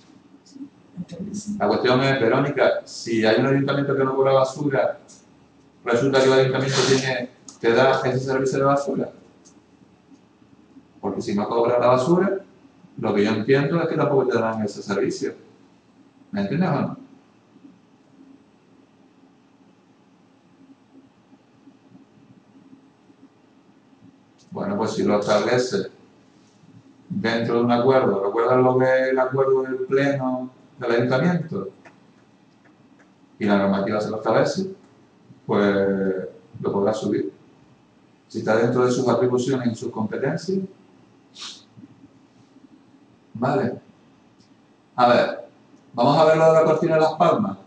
La cuestión es, Verónica, si hay un ayuntamiento que no cobra basura, resulta que el ayuntamiento te da ese servicio de basura. Porque si no cobra la basura, lo que yo entiendo es que tampoco te dan ese servicio. ¿Me entiendes o no? Bueno, pues si lo establece dentro de un acuerdo, ¿recuerdan lo que es el acuerdo del pleno del ayuntamiento? Y la normativa se lo establece, pues lo podrá subir. Si está dentro de sus atribuciones y sus competencias. Vale. A ver, vamos a ver lo de la Cortina de Las Palmas.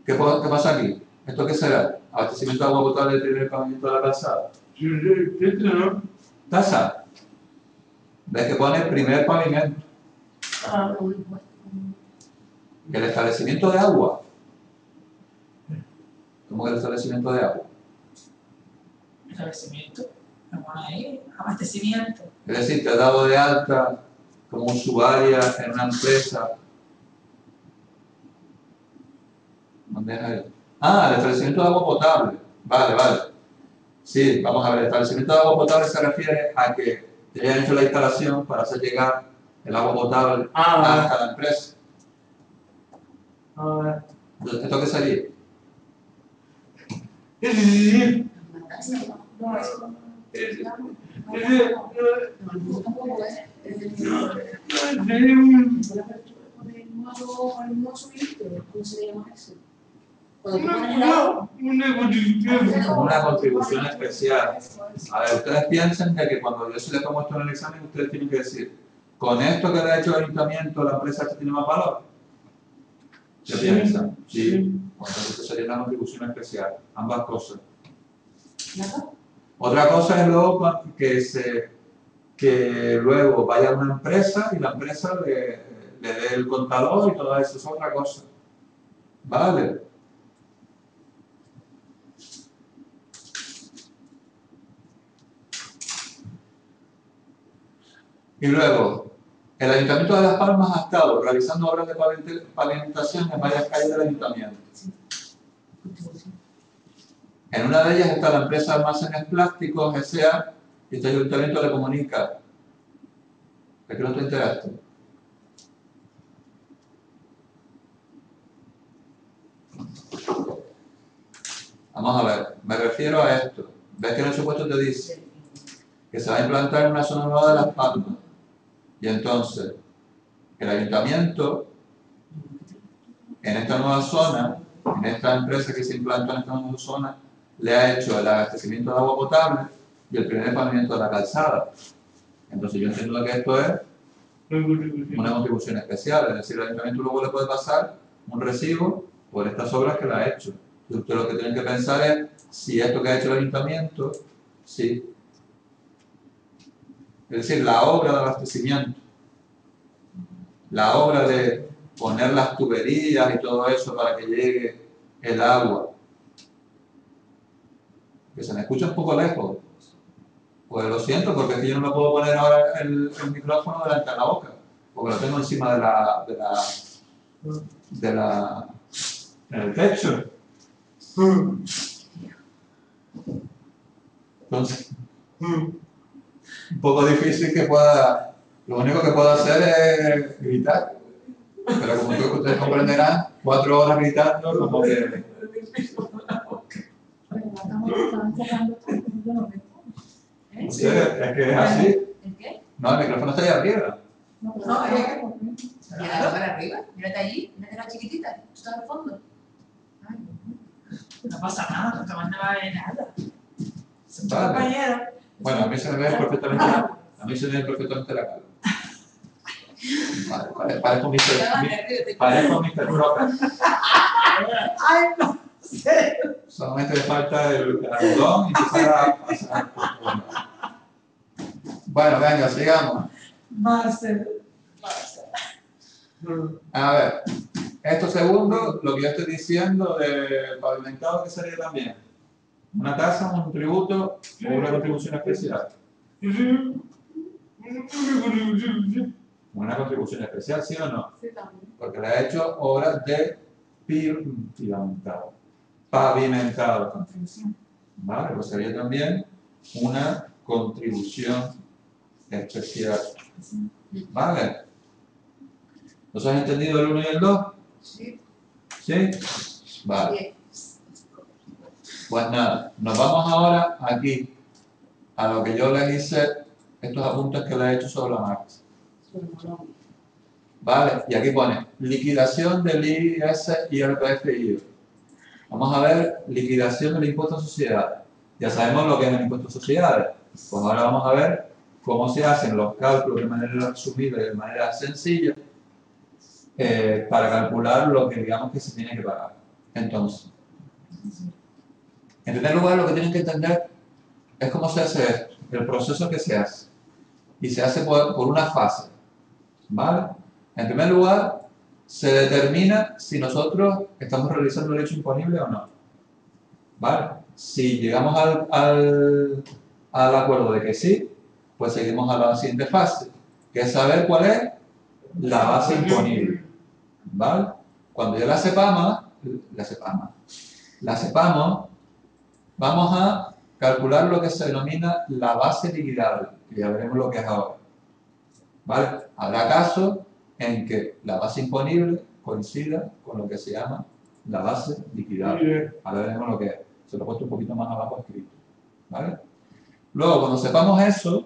¿Qué pasa aquí? ¿Esto qué será? Abastecimiento de agua potable del primer pavimento de la calzada. ¿Tasa? ¿Ves que pone primer pavimento? El establecimiento de agua. ¿Cómo que el establecimiento de agua? Establecimiento. Vamos ahí. Abastecimiento. Es decir, te has dado de alta como usuaria en una empresa. Ah, el establecimiento de agua potable. Vale, vale. Sí, vamos a ver, el establecimiento de agua potable se refiere a que te hayan hecho la instalación para hacer llegar el agua potable hasta la empresa. Entonces, ¿esto qué sería? Una contribución especial. A ver, ustedes piensan de que cuando yo se les pongo esto en el examen, ustedes tienen que decir, con esto que le ha hecho el ayuntamiento, la empresa tiene más valor. ¿Qué piensan? Sí. Entonces esto sería una contribución especial. Ambas cosas. Otra cosa es luego que luego vaya a una empresa y la empresa le dé el contador y todo eso, es otra cosa. Vale. Y luego, el Ayuntamiento de Las Palmas ha estado realizando obras de pavimentación en varias calles del Ayuntamiento. En una de ellas está la empresa Almacenes Plásticos S.A. y este ayuntamiento le comunica. ¿De qué no te enteraste? Vamos a ver, me refiero a esto. ¿Ves que en el supuesto te dice que se va a implantar en una zona nueva de Las Palmas? Y entonces, el ayuntamiento, en esta nueva zona, en esta empresa que se implantó en esta nueva zona, le ha hecho el abastecimiento de agua potable y el primer pavimento de la calzada. Entonces yo entiendo que esto es una contribución especial, es decir, el ayuntamiento luego le puede pasar un recibo por estas obras que le ha hecho. Usted lo que tiene que pensar es si esto que ha hecho el ayuntamiento, sí. Es decir, la obra de abastecimiento, la obra de poner las tuberías y todo eso para que llegue el agua. Que se me escucha un poco lejos. Pues lo siento, porque es que yo no me puedo poner ahora el micrófono delante de la boca, porque lo tengo encima en el techo. Entonces, un poco difícil que pueda, lo único que puedo hacer es gritar. Pero como ustedes comprenderán, 4 horas gritando, como que... Pero estamos enfocando tanto, yo no veo. No sé, es que es así. ¿El qué? No, el micrófono está ahí arriba. No, pero No, Mira la cámara arriba, mírate allí, mírate la chiquitita, tú estás al fondo. Ay, No pasa nada, no te van a ver nada. Son tus Vale. compañeros. Bueno, a mí se me ve perfectamente la cara. Vale, parezco Mr. Crocker. Ay, no sé. Solamente le falta el algodón y empezar a pasar por todo. Bueno, venga, sigamos. Marcel. A ver, esto segundo, lo que yo estoy diciendo de pavimentado, ¿qué sería también? ¿Una tasa, un tributo o una contribución especial? Una contribución especial, ¿sí o no? sí, también. Porque le ha hecho obras de pavimentado. Contribución. ¿Vale? Pues sería también una contribución especial. ¿Vale? ¿Los has entendido el 1 y el 2? sí, ¿Sí? Vale. bien. Pues nada, nos vamos ahora aquí a lo que yo les hice, estos apuntes que les he hecho sobre la marcha. ¿Vale? Y aquí pone liquidación del IS, IRPF y IVA. Vamos a ver liquidación del impuesto a sociedades. Ya sabemos lo que es el impuesto a sociedades. Pues ahora vamos a ver cómo se hacen los cálculos de manera resumida y de manera sencilla para calcular lo que digamos que se tiene que pagar. Entonces, en primer lugar, lo que tienen que entender es cómo se hace esto, el proceso que se hace. Y se hace por una fase. ¿Vale? En primer lugar, se determina si nosotros estamos realizando el hecho imponible o no. ¿Vale? Si llegamos al acuerdo de que sí, pues seguimos a la siguiente fase, que es saber cuál es la base imponible. ¿Vale? Cuando ya la sepamos, vamos a calcular lo que se denomina la base liquidable, que ya veremos lo que es ahora. ¿Vale? Habrá casos en que la base imponible coincida con lo que se llama la base liquidable. Ahora veremos lo que es. Se lo he puesto un poquito más abajo escrito. ¿Vale? Luego, cuando sepamos eso,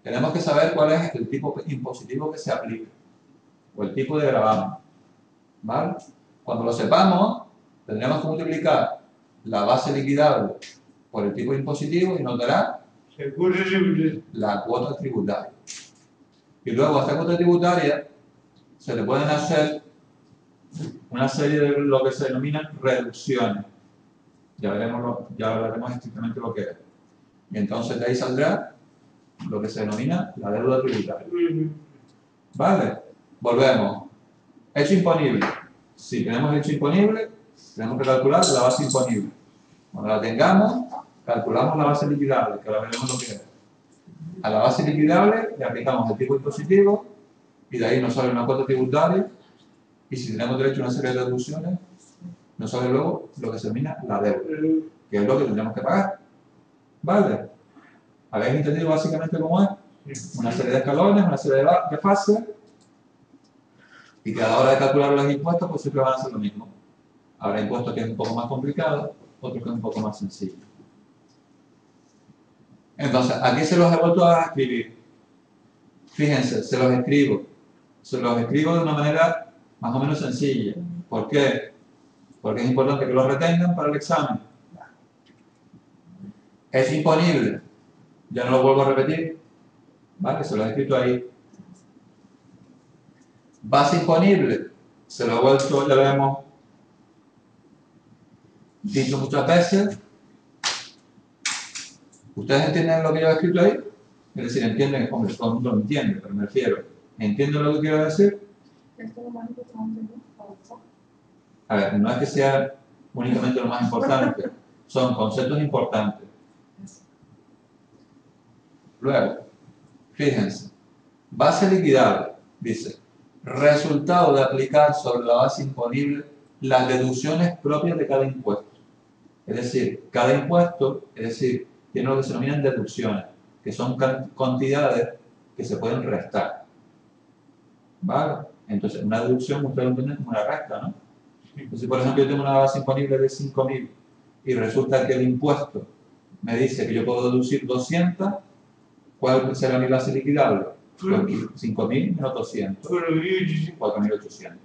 tenemos que saber cuál es el tipo impositivo que se aplica, o el tipo de gravamen. ¿Vale? Cuando lo sepamos, tendremos que multiplicar la base liquidable por el tipo impositivo y nos dará la cuota tributaria. Y luego a esta cuota tributaria se le pueden hacer una serie de lo que se denominan reducciones. Ya veremos estrictamente lo que es. Y entonces de ahí saldrá lo que se denomina la deuda tributaria. ¿Vale? Volvemos. Hecho imponible. Si tenemos hecho imponible, tenemos que calcular la base imponible. Cuando la tengamos, calculamos la base liquidable, que ahora veremos lo que es. A la base liquidable le aplicamos el tipo impositivo y de ahí nos sale una cuota tributaria y si tenemos derecho a una serie de deducciones, nos sale luego lo que se denomina la deuda, que es lo que tendremos que pagar. ¿Vale? ¿Habéis entendido básicamente cómo es? Una serie de escalones, una serie de fases y que a la hora de calcular los impuestos pues siempre van a ser lo mismo. Habrá impuestos que es un poco más complicado, otros que es un poco más sencillo. Entonces, aquí se los he vuelto a escribir. Fíjense, se los escribo de una manera más o menos sencilla. ¿Por qué? Porque es importante que lo retengan para el examen. Es imponible. Ya no lo vuelvo a repetir. ¿Vale? Se lo he escrito ahí. Base imponible. Se lo he vuelto, ya lo hemos dicho muchas veces. ¿Ustedes entienden lo que yo he escrito ahí? Es decir, entienden, hombre, todo el mundo lo entiende, pero me refiero. ¿Entienden lo que quiero decir? Esto es lo más importante, ¿no? A ver, no es que sea únicamente lo más importante, son conceptos importantes. Luego, fíjense, base liquidable, dice, resultado de aplicar sobre la base imponible las deducciones propias de cada impuesto. Es decir, cada impuesto, tiene lo que se denominan deducciones, que son cantidades que se pueden restar. ¿Vale? Entonces, una deducción ustedes lo entienden como una resta, ¿no? Entonces, por ejemplo, yo tengo una base imponible de 5.000 y resulta que el impuesto me dice que yo puedo deducir 200, ¿cuál será mi base liquidable? 5.000 menos 200, 4.800.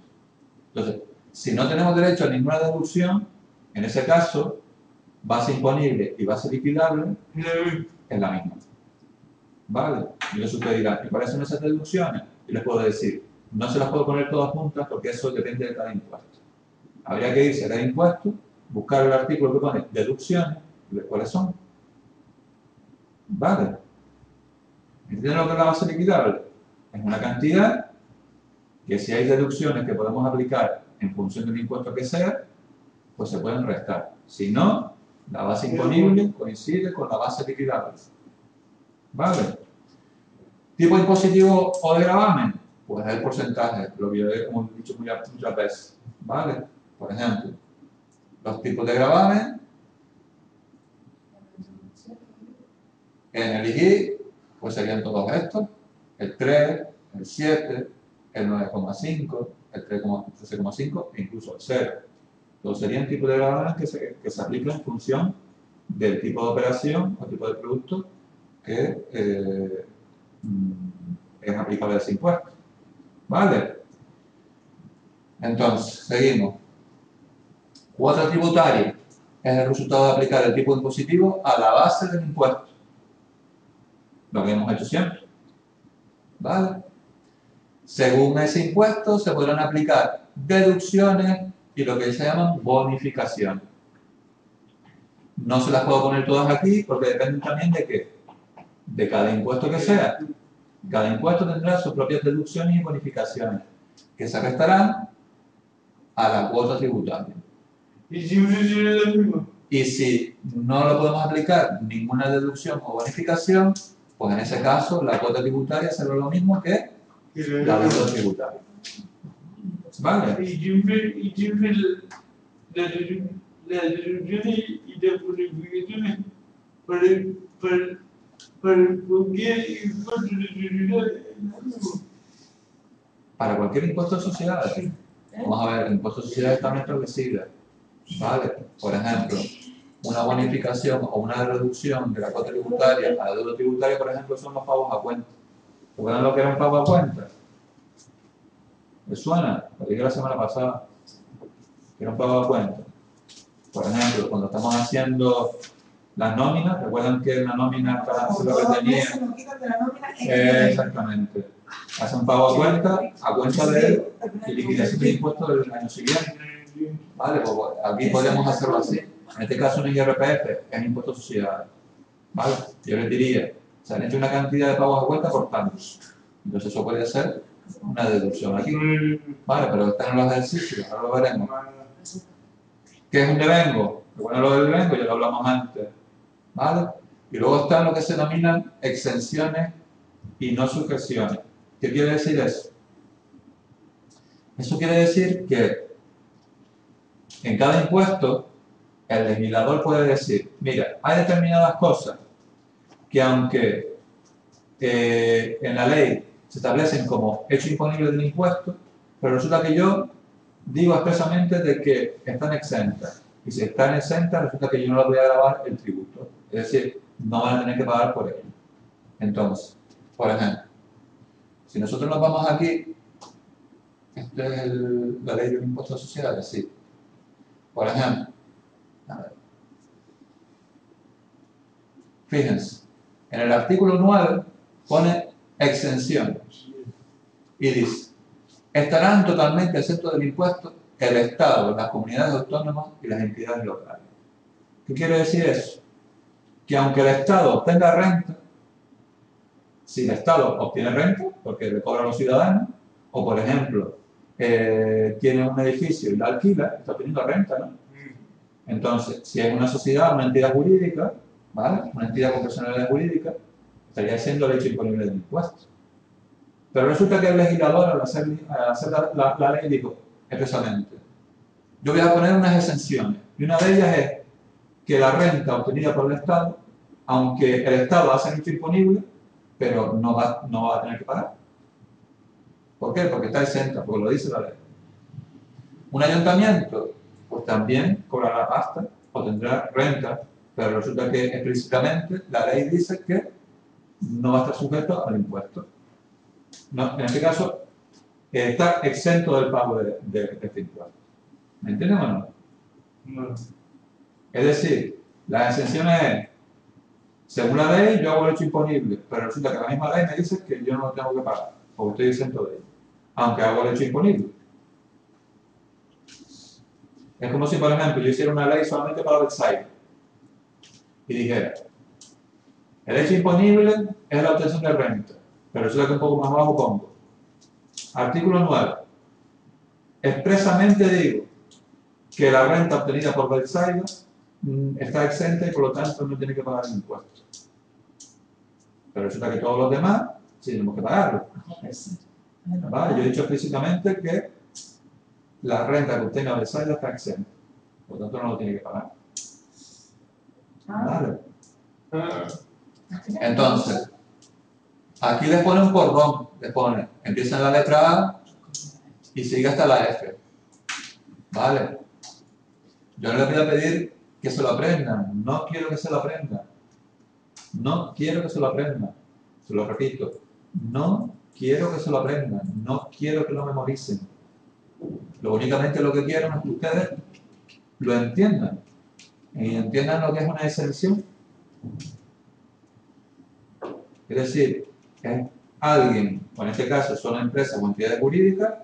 Entonces, si no tenemos derecho a ninguna deducción, en ese caso, base imponible y base liquidable es la misma. ¿Vale? Y entonces ustedes dirán, ¿y cuáles son esas deducciones? Y les puedo decir, no se las puedo poner todas juntas porque eso depende de cada impuesto. Habría que irse a cada impuesto, buscar el artículo que pone deducciones y ver cuáles son. ¿Vale? ¿Entienden lo que es la base liquidable? Es una cantidad que si hay deducciones que podemos aplicar en función del impuesto que sea, pues se pueden restar. Si no, la base imponible coincide con la base liquidable. ¿Vale? ¿Tipo impositivo o de gravamen? Pues es el porcentaje, lo que yo he dicho muchas veces. ¿Vale? Por ejemplo, los tipos de gravamen en el IGI, pues serían todos estos: el 3, el 7, el 9,5, el 13,5 e incluso el 0. Todos serían tipos de gravamen que se aplican en función del tipo de operación o tipo de producto que es aplicable a ese impuesto. ¿Vale? Entonces, seguimos. Cuota tributaria es el resultado de aplicar el tipo impositivo a la base del impuesto. Lo que hemos hecho siempre. ¿Vale? Según ese impuesto se podrán aplicar deducciones y lo que se llaman bonificaciones. No se las puedo poner todas aquí porque dependen también de qué. De cada impuesto que sea. Cada impuesto tendrá sus propias deducciones y bonificaciones que se restarán a la cuota tributaria. Y siempre será la misma. Y si no lo podemos aplicar ninguna deducción o bonificación, pues en ese caso la cuota tributaria será lo mismo que la deuda tributaria. ¿Vale? Y siempre las deducciones y las bonificaciones para cualquier impuesto de sociedad es lo mismo. Para cualquier impuesto de sociedades. Vamos a ver, el impuesto de sociedades están establecidas. ¿Vale? Por ejemplo, una bonificación o una reducción de la cuota tributaria a la deuda tributaria, por ejemplo, son los pagos a cuenta. ¿Recuerdan lo que era un pago a cuenta? ¿Les suena? Lo dije la semana pasada. Era un pago a cuenta. Por ejemplo, cuando estamos haciendo las nóminas, ¿recuerdan que la nómina para hacer lo que tenía? Exactamente. Hace un pago a cuenta de él y liquidación de impuestos del año siguiente. ¿Vale? Pues aquí podemos hacerlo así. En este caso, un IRPF es impuesto a sociedades. ¿Vale? Yo les diría, se han hecho una cantidad de pagos a cuenta por tanto. Entonces, eso puede ser una deducción aquí. Vale, pero están en los ejercicios, ahora lo veremos. ¿Qué es un devengo? Bueno, lo del devengo ya lo hablamos antes. ¿Vale? Y luego están lo que se denominan exenciones y no sujeciones. ¿Qué quiere decir eso? Eso quiere decir que en cada impuesto el legislador puede decir, mira, hay determinadas cosas que aunque en la ley se establecen como hecho imponible del impuesto, pero resulta que yo digo expresamente de que están exentas. Y si están exentas, resulta que yo no les voy a gravar el tributo. Es decir, no van a tener que pagar por ello. Entonces, por ejemplo, si nosotros nos vamos aquí, esta es la ley del impuesto de sociedades, sí. Por ejemplo, a ver. Fíjense, en el artículo 9 pone exenciones y dice, estarán totalmente exentos del impuesto el Estado, las comunidades autónomas y las entidades locales. ¿Qué quiere decir eso? Que aunque el Estado obtenga renta, si el Estado obtiene renta, porque le cobra a los ciudadanos, o por ejemplo, tiene un edificio y lo alquila, está obteniendo renta, ¿no? Entonces, si es una sociedad, una entidad jurídica, ¿vale? Una entidad con personalidad jurídica, estaría siendo el hecho imponible del impuesto. Pero resulta que el legislador, al hacer la ley, dijo expresamente: yo voy a poner unas exenciones, y una de ellas es que la renta obtenida por el Estado, aunque el Estado hace el hecho imponible, pero no va a tener que pagar. ¿Por qué? Porque está exenta, porque lo dice la ley. Un ayuntamiento, pues también cobrará pasta o tendrá renta, pero resulta que explícitamente la ley dice que no va a estar sujeto al impuesto. No, en este caso, está exento del pago de este impuesto. ¿Me entienden o no? No. Es decir, las exenciones es, según la ley, yo hago el hecho imponible, pero resulta que la misma ley me dice que yo no lo tengo que pagar, porque estoy exento de ello, aunque hago el hecho imponible. Es como si, por ejemplo, yo hiciera una ley solamente para Versailles y dijera: el hecho imponible es la obtención de renta, pero resulta que un poco más abajo pongo: artículo 9. Expresamente digo que la renta obtenida por Versailles está exenta y por lo tanto no tiene que pagar el impuesto. Pero resulta que todos los demás sí tenemos que pagarlo. ¿Vale? Yo he dicho explícitamente que la renta que obtenga Versailles está exenta, por lo tanto no lo tiene que pagar. ¿Vale? Entonces, aquí les pone un cordón, les pone, empieza en la letra A y sigue hasta la F. ¿Vale? Yo no les voy a pedir que se lo aprendan, no quiero que se lo aprendan. No quiero que se lo aprendan. Se lo repito, no quiero que se lo aprendan, no quiero que lo memoricen. Únicamente lo que quiero es que ustedes lo entiendan y entiendan lo que es una exención. Es decir, es alguien, o en este caso son empresas o entidades jurídicas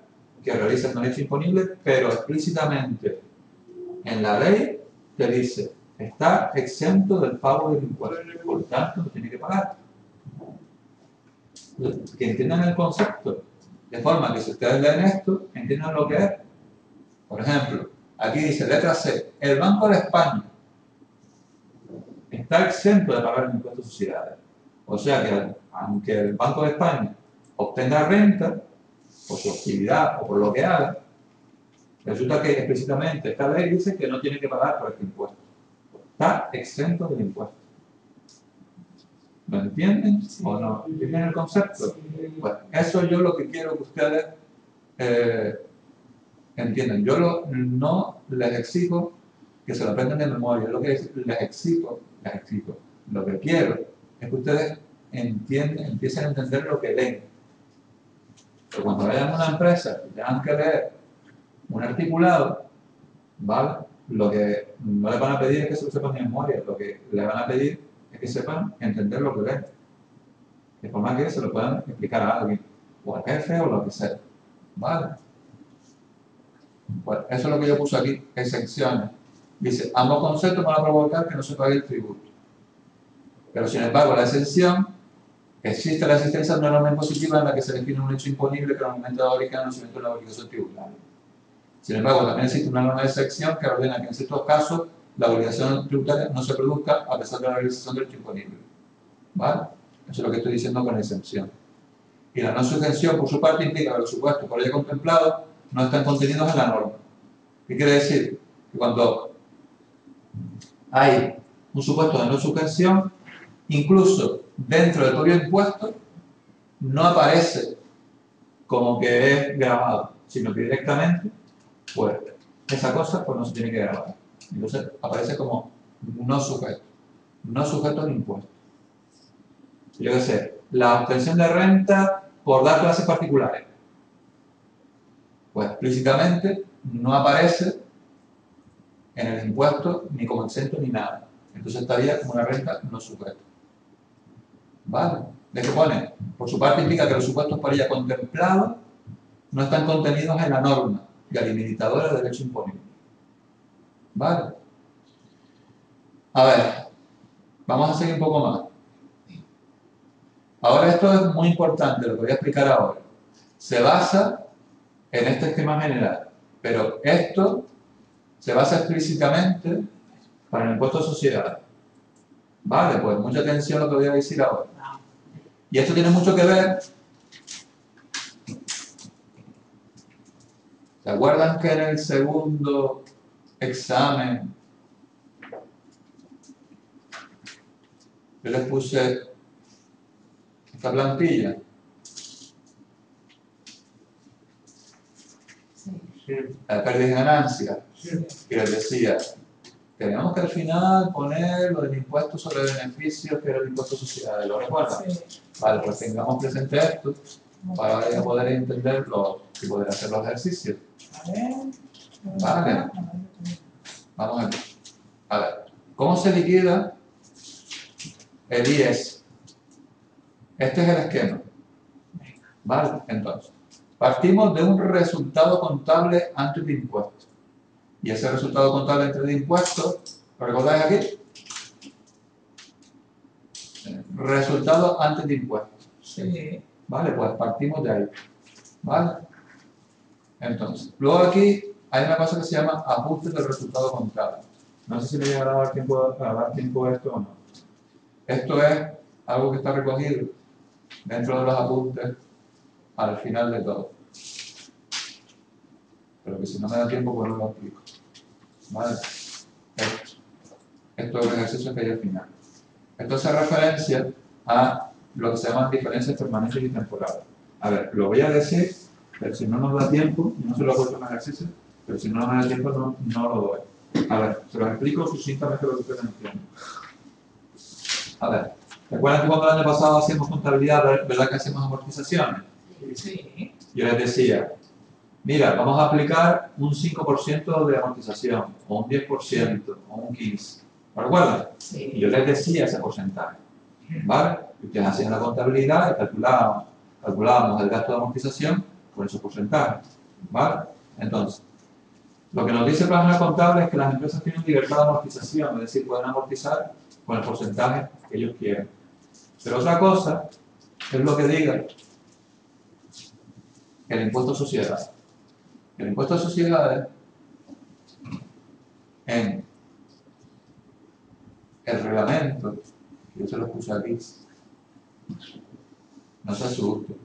que realizan un hecho imponible, pero explícitamente en la ley te dice: está exento del pago del impuesto, por tanto no tiene que pagar. Que entiendan el concepto, de forma que si ustedes leen esto, entiendan lo que es. Por ejemplo, aquí dice letra C: el Banco de España está exento de pagar el impuesto de sociedades. O sea que, aunque el Banco de España obtenga renta por su actividad o por lo que haga, resulta que explícitamente esta ley dice que no tiene que pagar por este impuesto. Está exento del impuesto. ¿Lo entienden o no? ¿Entienden el concepto? Bueno, eso yo lo que quiero que ustedes entiendan. Yo no les exijo que se lo aprendan de memoria. Lo que les exijo, lo que quiero es que ustedes empiecen a entender lo que leen. Que cuando vayan a una empresa y tengan que leer un articulado, ¿vale? Lo que no les van a pedir es que se lo sepan de memoria, lo que les van a pedir es que sepan entender lo que leen, de forma que se lo puedan explicar a alguien, o al jefe o lo que sea, ¿vale? Bueno, eso es lo que yo puse aquí, exenciones. Dice: ambos conceptos van a provocar que no se pague el tributo. Pero sin embargo, la exención, existe la existencia de una norma impositiva en la que se define un hecho imponible que normalmente da origen al conocimiento de la obligación tributaria. Sin embargo, también existe una norma de excepción que ordena que en ciertos casos la obligación tributaria no se produzca a pesar de la realización del hecho imponible. ¿Vale? Eso es lo que estoy diciendo con exención. Y la no subvención, por su parte, implica que los supuestos por ella contemplados no están contenidos en la norma. ¿Qué quiere decir? Que cuando hay un supuesto de no subvención, incluso dentro del propio impuesto, no aparece como que es grabado, sino que directamente, pues, esa cosa pues no se tiene que grabar. Entonces aparece como no sujeto al impuesto. Yo qué sé, la obtención de renta por dar clases particulares. Pues explícitamente no aparece en el impuesto ni como exento ni nada. Entonces estaría como una renta no sujeta. ¿Vale? ¿De qué pone? Por su parte implica que los supuestos por ella contemplados no están contenidos en la norma limitadora del derecho imponible. ¿Vale? A ver, vamos a seguir un poco más. Ahora esto es muy importante, lo que voy a explicar ahora. Se basa en este esquema general, pero esto se basa explícitamente para el impuesto de sociedades. Vale, pues mucha atención a lo que voy a decir ahora. Y esto tiene mucho que ver. ¿Se acuerdan que en el segundo examen yo les puse esta plantilla? La pérdida y ganancia. Y les decía, tenemos que al final poner lo del impuesto sobre beneficios, que era el impuesto de sociedades, ¿lo recuerdan? Sí. Vale, pues tengamos presente esto para ya poder entenderlo y poder hacer los ejercicios. Vale. Vamos a ver. A ver, ¿cómo se liquida el IES? Este es el esquema. Vale, entonces, partimos de un resultado contable antes de impuestos. Y ese resultado contable antes de impuestos, ¿lo recordáis aquí? Resultado antes de impuestos. Sí. Vale, pues partimos de ahí. Vale. Entonces, luego aquí hay una cosa que se llama ajustes del resultado contable. No sé si me llegará a dar tiempo esto o no. Esto es algo que está recogido dentro de los ajustes al final de todo. Pero que si no me da tiempo, pues no lo explico. ¿Vale? Esto es el ejercicio que hay al final. Esto hace referencia a lo que se llaman diferencias permanentes y temporales. A ver, lo voy a decir, pero si no nos da tiempo, no se lo he puesto en el ejercicio, pero si no me da tiempo, no lo doy. A ver, se lo explico sucintamente lo que ustedes entienden. A ver, ¿recuerdan que cuando el año pasado hacíamos contabilidad, verdad que hacíamos amortizaciones? Sí. Yo les decía, mira, vamos a aplicar un 5% de amortización, o un 10%, o un 15%. ¿Lo recuerdan? Sí. Y yo les decía ese porcentaje. ¿Vale? Y ustedes hacían la contabilidad y calculábamos el gasto de amortización por esos porcentajes. ¿Vale? Entonces, lo que nos dice el plan contable es que las empresas tienen libertad de amortización, es decir, pueden amortizar con el porcentaje que ellos quieren. Pero otra cosa es lo que diga el impuesto a sociedades. El impuesto a sociedades en el reglamento, yo se lo puse aquí, no se asuste.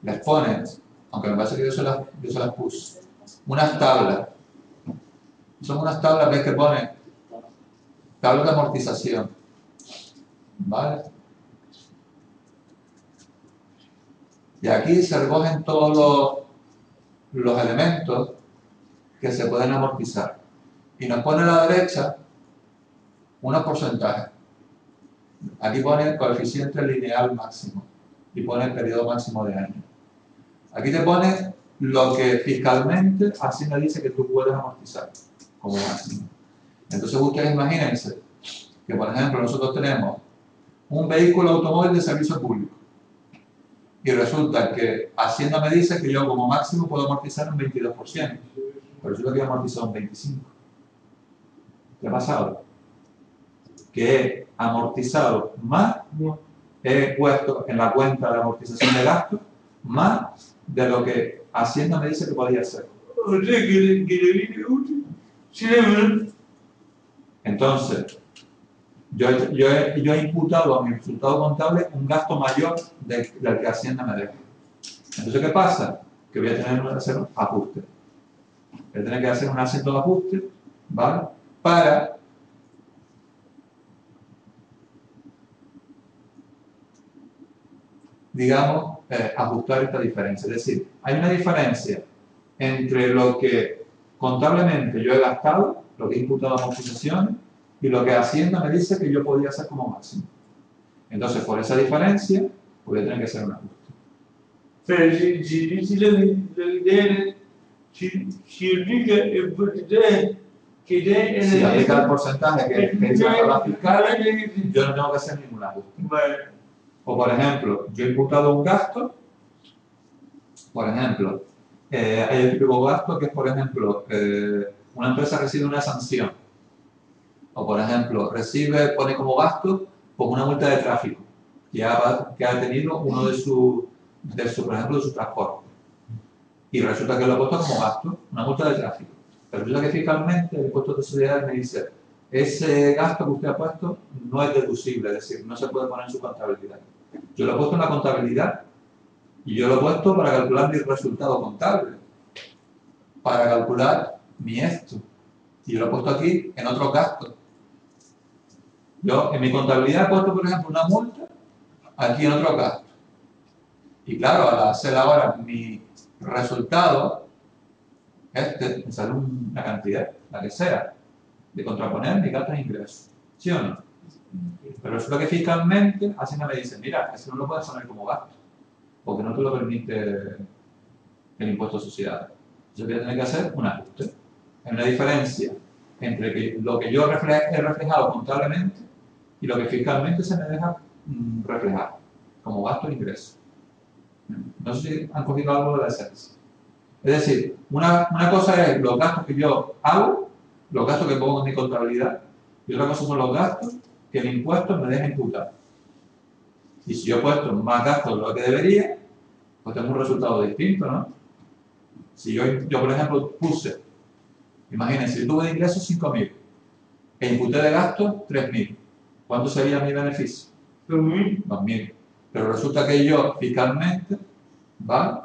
Les ponen, aunque me parece que yo se las puse, unas tablas. Son unas tablas, ¿ves? Que ponen tablas de amortización. ¿Vale? Y aquí se recogen todos los elementos que se pueden amortizar. Y nos pone a la derecha unos porcentajes. Aquí pone el coeficiente lineal máximo y pone el periodo máximo de año. Aquí te pone lo que fiscalmente Hacienda dice que tú puedes amortizar como máximo. Entonces ustedes imagínense que, por ejemplo, nosotros tenemos un vehículo automóvil de servicio público y resulta que Hacienda me dice que yo como máximo puedo amortizar un 22%, pero resulta que yo amortizo un 25%. ¿Qué ha pasado? Que he amortizado más, he puesto en la cuenta de amortización de gastos más de lo que Hacienda me dice que podía hacer. O sea, que le viene útil. Sí, Entonces, yo he imputado a mi resultado contable un gasto mayor del que Hacienda me deja. Entonces, ¿qué pasa? Que voy a tener que hacer un ajuste. Voy a tener que hacer un acento de ajuste, ¿vale? Para digamos, ajustar esta diferencia. Es decir, hay una diferencia entre lo que contablemente yo he gastado, lo que he imputado a amortizaciones, y lo que Hacienda me dice que yo podía hacer como máximo. Entonces, por esa diferencia, voy a tener que hacer un ajuste. pero si dice la idea, si aplica el porcentaje que da en Si aplica el porcentaje que dice la tabla fiscal, yo no tengo que hacer ningún ajuste. Vale. O, por ejemplo, yo he imputado un gasto, por ejemplo, hay el típico gasto que es, por ejemplo, una empresa recibe una sanción. O, por ejemplo, pone como gasto pues una multa de tráfico que ha tenido uno por ejemplo, de su transporte. Y resulta que lo ha puesto como gasto, una multa de tráfico. Pero resulta que fiscalmente el impuesto de sociedades me dice, ese gasto que usted ha puesto no es deducible, es decir, no se puede poner en su contabilidad. Yo lo he puesto en la contabilidad y yo lo he puesto para calcular mi resultado contable, para calcular mi esto. Y yo lo he puesto aquí en otros gastos. Yo en mi contabilidad he puesto, por ejemplo, una multa aquí en otro gasto. Y claro, al hacer ahora mi resultado, me sale una cantidad, la que sea, de contraponer mi gasto e ingresos. ¿Sí o no? Pero resulta que fiscalmente Hacienda me dice, mira, eso no lo puedes poner como gasto, porque no te lo permite el impuesto de sociedades. Yo voy a tener que hacer un ajuste. Hay una diferencia entre lo que yo he reflejado contablemente y lo que fiscalmente se me deja reflejar como gasto e ingreso. No sé si han cogido algo de la esencia. Es decir, una cosa es los gastos que yo hago, los gastos que pongo en mi contabilidad, y otra cosa son los gastos que el impuesto me deja imputar. Y si yo he puesto más gastos de lo que debería, pues tengo un resultado distinto, ¿no? Si yo por ejemplo, puse, imagínense, yo tuve de ingresos 5.000 e imputé de gastos 3.000. ¿Cuánto sería mi beneficio? 2.000. 2.000. Pero resulta que yo, fiscalmente, ¿vale?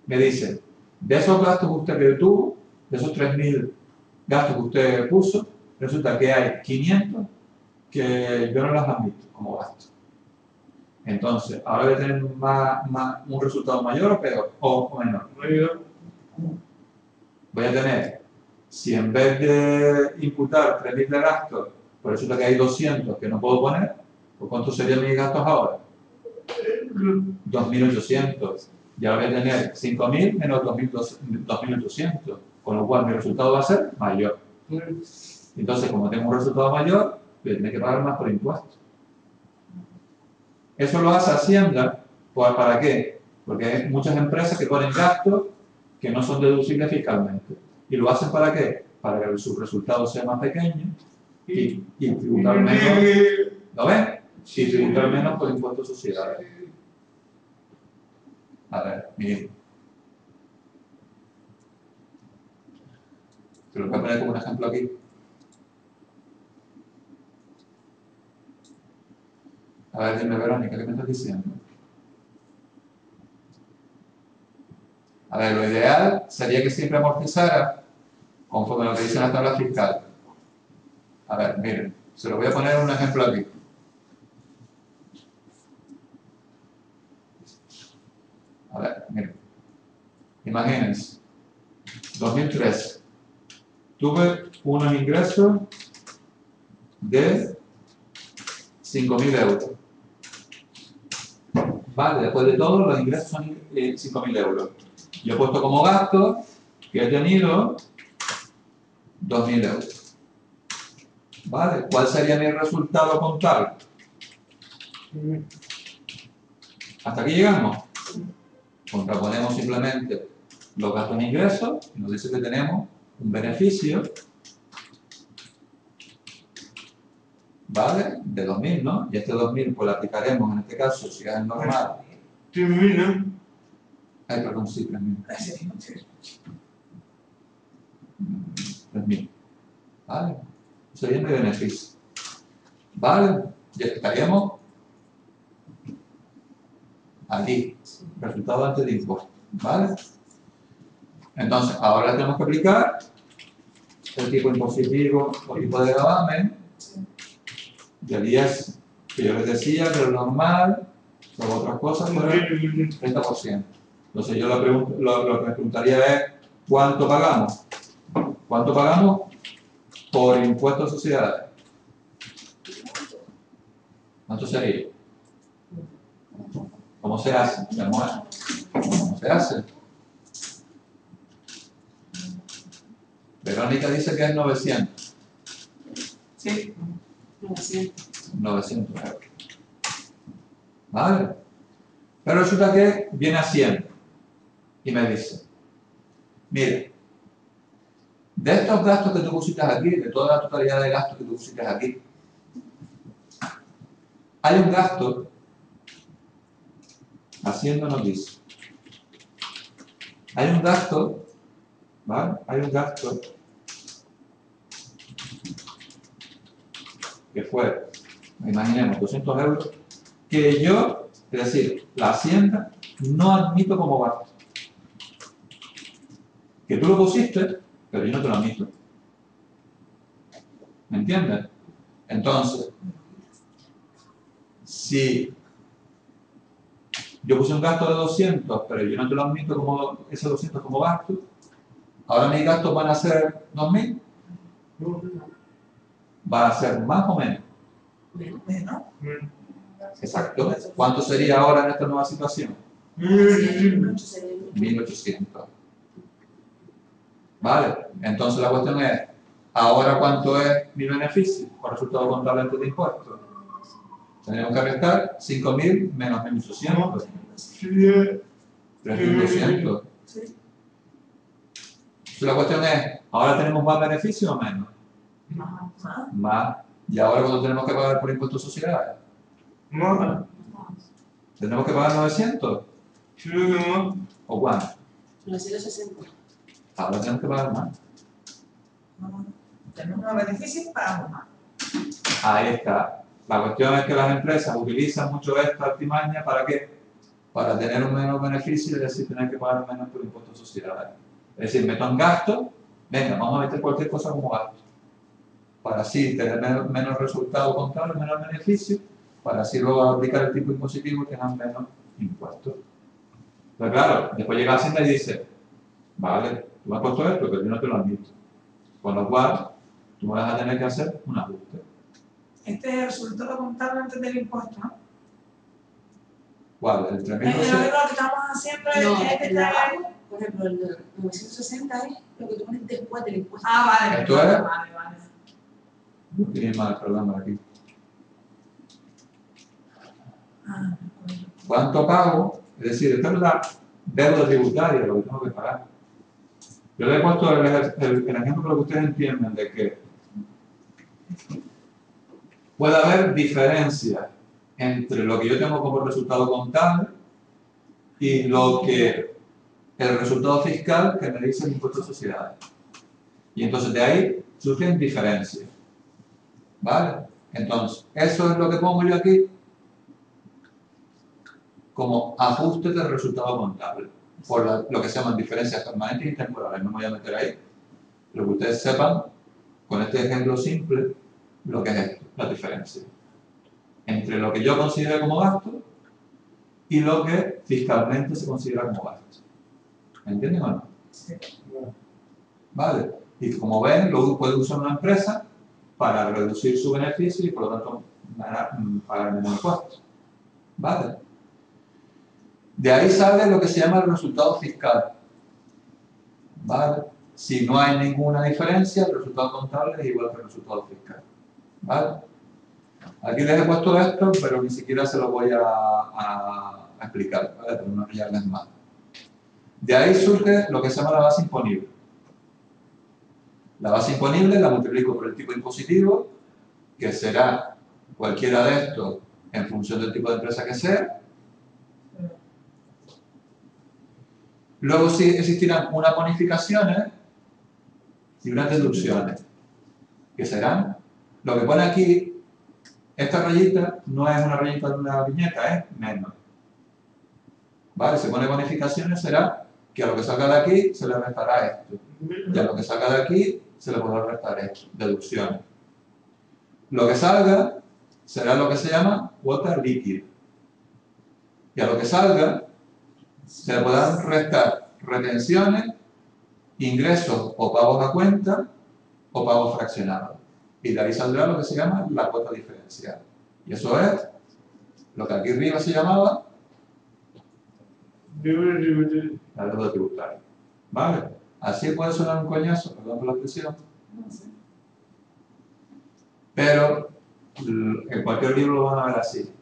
Me dice, de esos gastos que usted tuvo, de esos 3.000 gastos que usted puso, resulta que hay 500 que yo no las admito como gasto. Entonces, ahora voy a tener un resultado mayor o peor, o menor. Voy a tener, si en vez de imputar 3.000 de gastos, pues resulta que hay 200 que no puedo poner, ¿pues cuántos serían mis gastos ahora? 2.800. Y ahora voy a tener 5.000 menos 2.800, con lo cual mi resultado va a ser mayor. Entonces, como tengo un resultado mayor, voy a tener que pagar más por impuestos. Eso lo hace Hacienda, pues, ¿para qué? Porque hay muchas empresas que ponen gastos que no son deducibles fiscalmente. ¿Y lo hacen para qué? Para que su resultado sea más pequeño y tributar menos. ¿Lo ven? Y tributar menos por impuestos de sociedades. A ver, miren. Te lo voy a poner como un ejemplo aquí. A ver, dime, Verónica, ¿qué me estás diciendo? A ver, lo ideal sería que siempre amortizara conforme a lo que dice la tabla fiscal. A ver, miren, se lo voy a poner un ejemplo aquí. A ver, miren. Imagínense, 2013. Tuve unos ingresos de 5.000 euros. Vale, después de todo, los ingresos son 5.000 euros. Yo he puesto como gasto que he tenido 2.000 euros. ¿Vale? ¿Cuál sería mi resultado contable? ¿Hasta aquí llegamos? Contraponemos simplemente los gastos e ingresos y nos dice que tenemos un beneficio, ¿vale? De 2.000, ¿no? Y este 2.000 pues lo aplicaremos en este caso, si es el normal. 3.000, ¿no? Ay, perdón, sí, 3.000. 3.000. ¿Vale? Sería mi beneficio. ¿Vale? Ya estaríamos aquí. Resultado antes de impuesto. ¿Vale? Entonces, ahora tenemos que aplicar el tipo impositivo o tipo de gravamen del IES, que yo les decía que lo normal, sobre otras cosas, fuera 30%. Entonces, yo lo que me preguntaría es, ¿cuánto pagamos? ¿Cuánto pagamos por impuestos de sociedades? ¿Cuánto sería? ¿Cómo se hace? ¿Cómo se hace? Verónica dice que es 900. Sí, 900. 900 euros. ¿Vale? Pero resulta que viene Hacienda y me dice, mire, de estos gastos que tú pusiste aquí, de toda la totalidad de gastos que tú pusiste aquí, hay un gasto, Hacienda nos dice, hay un gasto, ¿vale? Hay un gasto que fue, imaginemos, 200 euros, que yo, es decir, la Hacienda, no admito como gasto. Que tú lo pusiste, pero yo no te lo admito. ¿Me entiendes? Entonces, si yo puse un gasto de 200, pero yo no te lo admito como ese 200 como gasto, ahora mis gastos van a ser 2.000, van a ser más o menos. Bueno, Exacto. ¿Cuánto sería ahora en esta nueva situación? 1.800. ¿Vale? Entonces la cuestión es, ¿ahora cuánto es mi beneficio por resultado contable antes de impuestos? Tenemos que restar 5.000 menos 1.800. 3.200. sí. Entonces la cuestión es, ¿ahora tenemos más beneficio o menos? Más. Más. ¿Y ahora cuánto tenemos que pagar por impuestos sociales? ¿Tenemos que pagar 900? ¿O cuánto? 960. Ahora tenemos que pagar más. Tenemos unos beneficios para más. Ahí está. La cuestión es que las empresas utilizan mucho esta artimaña ¿para qué? Para tener un menor beneficio y decir tener que pagar menos por impuestos sociales. Es decir, meto en gasto, venga, vamos a meter cualquier cosa como gasto. Para así tener menos resultado contable, menos beneficio, para así luego aplicar el tipo impositivo que dan menos impuestos. Pero claro, después llega Hacienda y dice, vale, tú me has puesto esto, pero yo no te lo admito. Con lo cual, tú me vas a tener que hacer un ajuste. Este es el resultado contable antes del impuesto, ¿no? ¿Cuál? ¿El Es lo 3.200? que estamos haciendo No, es que el de abajo, por ejemplo, el de 960 es lo que tú pones después del impuesto. Ah, vale. ¿Esto vale, es? vale, vale. No tiene mal problema aquí. Ah, ¿Cuánto pago? Es decir, esta es la deuda tributaria, lo que tengo que pagar. Yo le he puesto el ejemplo para que ustedes entiendan de que puede haber diferencia entre lo que yo tengo como resultado contable y lo que el resultado fiscal que me dice el impuesto de sociedades. Y entonces de ahí surgen diferencias. ¿Vale? Entonces, eso es lo que pongo yo aquí como ajuste del resultado contable, por lo que se llaman diferencias permanentes y temporales. No me voy a meter ahí. Pero que ustedes sepan, con este ejemplo simple, lo que es esto, la diferencia entre lo que yo considero como gasto y lo que fiscalmente se considera como gasto. ¿Me entienden o no? sí. ¿Vale? Y como ven, lo puede usar una empresa para reducir su beneficio y por lo tanto pagar menos impuestos. ¿Vale? De ahí sale lo que se llama el resultado fiscal. ¿Vale? Si no hay ninguna diferencia, el resultado contable es igual que el resultado fiscal. ¿Vale? Aquí les he puesto esto, pero ni siquiera se lo voy a explicar, ¿vale? Para no enrollarles más. De ahí surge lo que se llama la base imponible. La base imponible la multiplico por el tipo impositivo, que será cualquiera de estos en función del tipo de empresa que sea. Luego sí existirán unas bonificaciones y unas deducciones, que serán, lo que pone aquí, esta rayita no es una rayita de una viñeta, es menos. ¿Vale? Se pone bonificaciones, será que a lo que salga de aquí se le restará esto. Y a lo que salga de aquí se le podrá restar esto, deducciones. Lo que salga será lo que se llama cuota líquida. Y a lo que salga se le podrán restar retenciones, ingresos o pagos a cuenta o pagos fraccionados. Y de ahí saldrá lo que se llama la cuota diferencial. Y eso es lo que aquí arriba se llamaba la deuda tributaria. ¿Vale? Así puede sonar un coñazo, perdón por la expresión. Pero en cualquier libro lo van a ver así.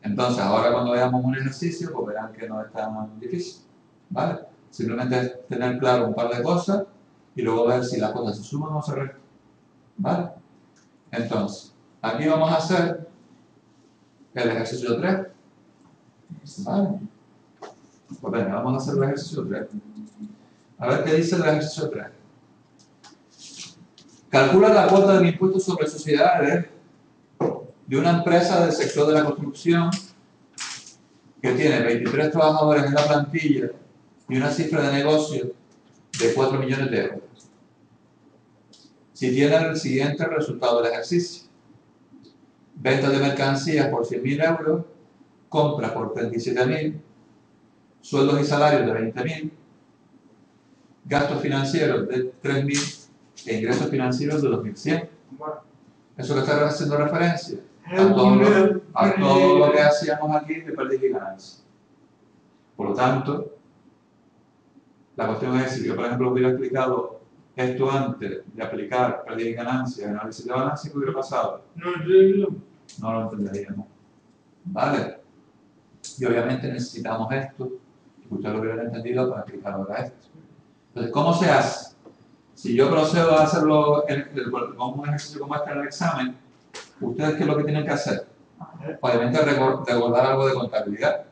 Entonces, ahora cuando veamos un ejercicio, pues verán que no es tan difícil. ¿Vale? Simplemente es tener claro un par de cosas y luego ver si las cosas se suman o se restan. ¿Vale? Entonces, aquí vamos a hacer el ejercicio 3. ¿Vale? Pues venga, vamos a hacer el ejercicio 3. A ver qué dice el ejercicio 3. Calcula la cuota del impuesto sobre sociedades de una empresa del sector de la construcción que tiene 23 trabajadores en la plantilla y una cifra de negocio de 4 millones de euros. Si tiene el siguiente resultado del ejercicio: ventas de mercancías por 100.000 euros, compras por 37.000, sueldos y salarios de 20.000, gastos financieros de 3.000 e ingresos financieros de 2.100. Eso que está haciendo referencia a todo lo que hacíamos aquí de pérdida y ganancias. Por lo tanto, la cuestión es, si yo por ejemplo hubiera explicado esto antes de aplicar pérdida y ganancias en análisis de balance, ¿qué hubiera pasado? No lo entenderíamos. ¿Vale? Y obviamente necesitamos esto, que ustedes lo hubieran entendido para aplicar ahora esto. Entonces, ¿cómo se hace? Si yo procedo a hacerlo con un ejercicio como este en el examen, ¿ustedes qué es lo que tienen que hacer? Obviamente recordar algo de contabilidad.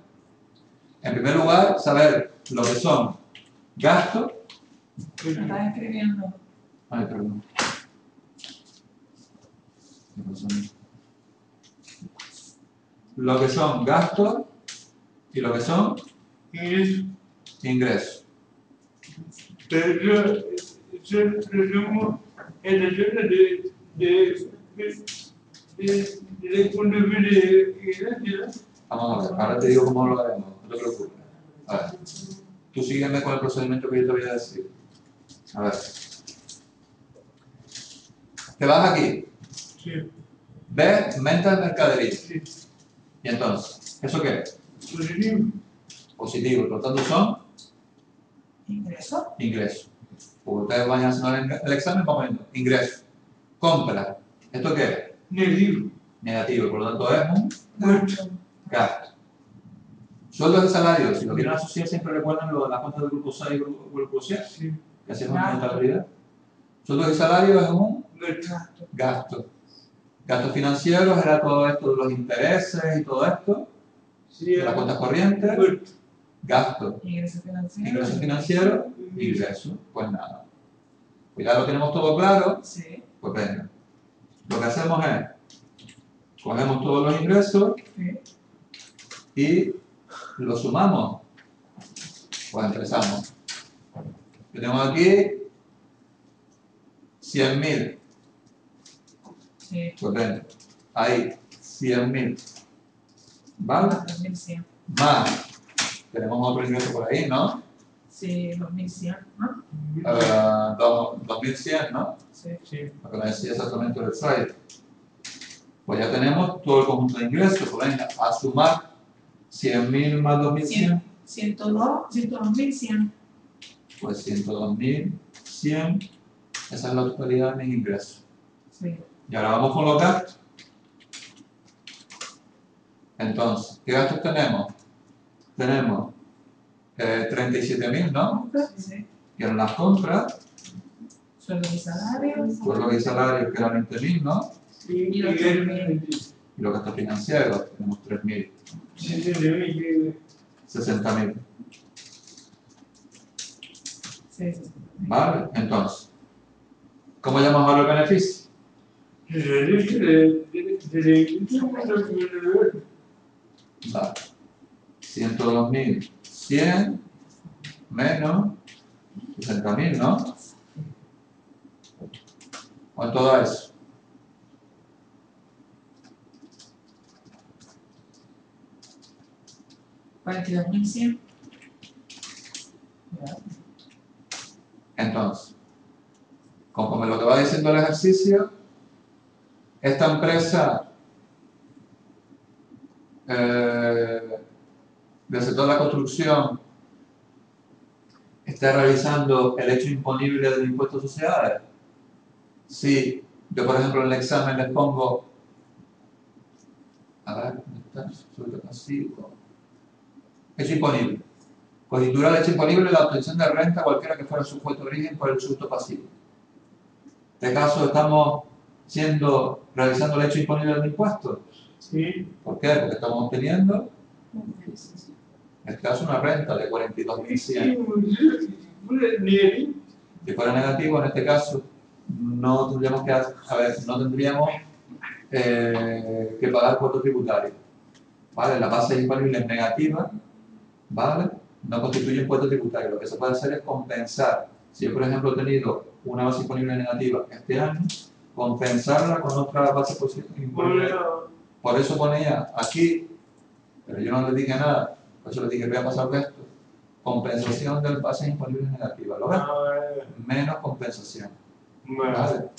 En primer lugar, saber lo que son gastos. Lo estás escribiendo. Ay, perdón. Lo que son gastos y lo que son ingresos. Pero eso resumo en el tema de contabilidad. Vamos a ver, ahora te digo cómo lo haremos, no te preocupes. A ver, tú sígueme con el procedimiento que yo te voy a decir. A ver. Te vas aquí. Sí, Ves ventas de mercadería. sí. Y entonces, ¿eso qué es? Positivo. Positivo, por lo tanto son Ingreso. ingresos. Porque ustedes van a hacer el examen, vamos viendo ingresos. Compra. ¿Esto qué es? Negativo. Negativo, por lo tanto es un Gasto. gasto. Sueldos y salarios, si lo quieren asociar, siempre recuerdan lo de las cuentas del grupo 6 y grupo 7, Sí. que hacemos en contabilidad. Sueldos y salarios es un Gasto. gasto. Gastos financieros era todo esto de los intereses y todo esto, Sí. de las cuentas corrientes. Gasto. Gasto. Ingreso financiero. Ingresos financieros, ingresos. Pues nada. Pues ya lo tenemos todo claro. Sí. Pues venga. Lo que hacemos es, cogemos todos los ingresos Sí. y los sumamos. Pues empezamos. Tenemos aquí 100.000. Sí. Pues venga. Ahí, 100.000. ¿Vale? 2100. Más. Tenemos otro ingreso por ahí, ¿no? Sí, 2100, ¿no? 2.100, ¿no? Sí. Sí. Lo que me decía exactamente el slide. Pues ya tenemos todo el conjunto de ingresos. Pues venga, a sumar 100.000 más 2.100. 102.100. Pues 102.100. Esa es la totalidad de mis ingresos. Sí. Y ahora vamos con los gastos. Entonces, ¿qué gastos tenemos? Tenemos 37.000, ¿no? Sí. Que eran las compras. Sueldos y salarios. Sueldos y salarios, que eran 20.000, ¿no? Sí. Y los 3.000. Y los gastos financieros, tenemos 3.000. 60.000. Sí, sí. ¿Vale? Entonces, ¿cómo llamamos ahora el beneficio? Vale. 102.100 menos 60.000, ¿no? ¿Cuánto da eso? $42.100. Entonces, conforme lo que va diciendo el ejercicio, esta empresa del sector de la construcción está realizando el hecho imponible del impuesto a sociedades. Si yo, por ejemplo, en el examen les pongo, a ver, ¿dónde está? Sueldo pasivo. Hecho imponible. Constituirá el hecho imponible la obtención de renta cualquiera que fuera su fuente de origen por el sujeto pasivo. En este caso estamos realizando el hecho imponible del impuesto. Sí. ¿Por qué? Porque estamos obteniendo, en este caso, una renta de 42.100. Si fuera negativo, en este caso, no tendríamos que pagar cuota tributaria. ¿Vale? La base disponible es negativa, ¿vale? No constituye un cuota tributario. Lo que se puede hacer es compensar. Si yo, por ejemplo, he tenido una base disponible negativa este año, compensarla con otra base disponible. Por eso ponía aquí, pero yo no le dije nada, por eso le dije voy a pasar de esto. Compensación de bases disponibles negativas. ¿Lo ves? Menos compensación. ¿Vale?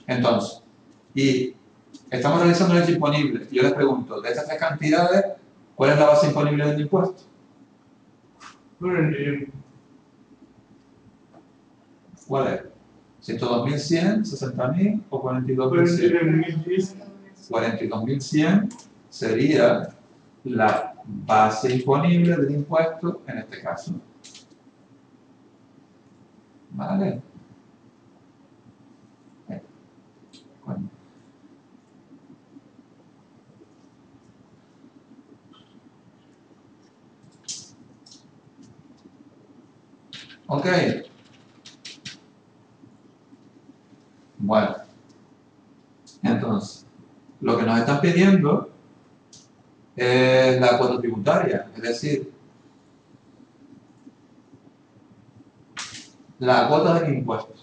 Entonces, y estamos realizando el disponible. Yo les pregunto, de estas tres cantidades, ¿cuál es la base disponible del impuesto? ¿Cuál es? ¿102.100, 60.000 o 42.100? 42.100 sería la base disponible del impuesto en este caso. ¿Vale? Bueno. Ok. Bueno. Entonces, lo que nos están pidiendo es la cuota tributaria, es decir, la cuota del impuesto,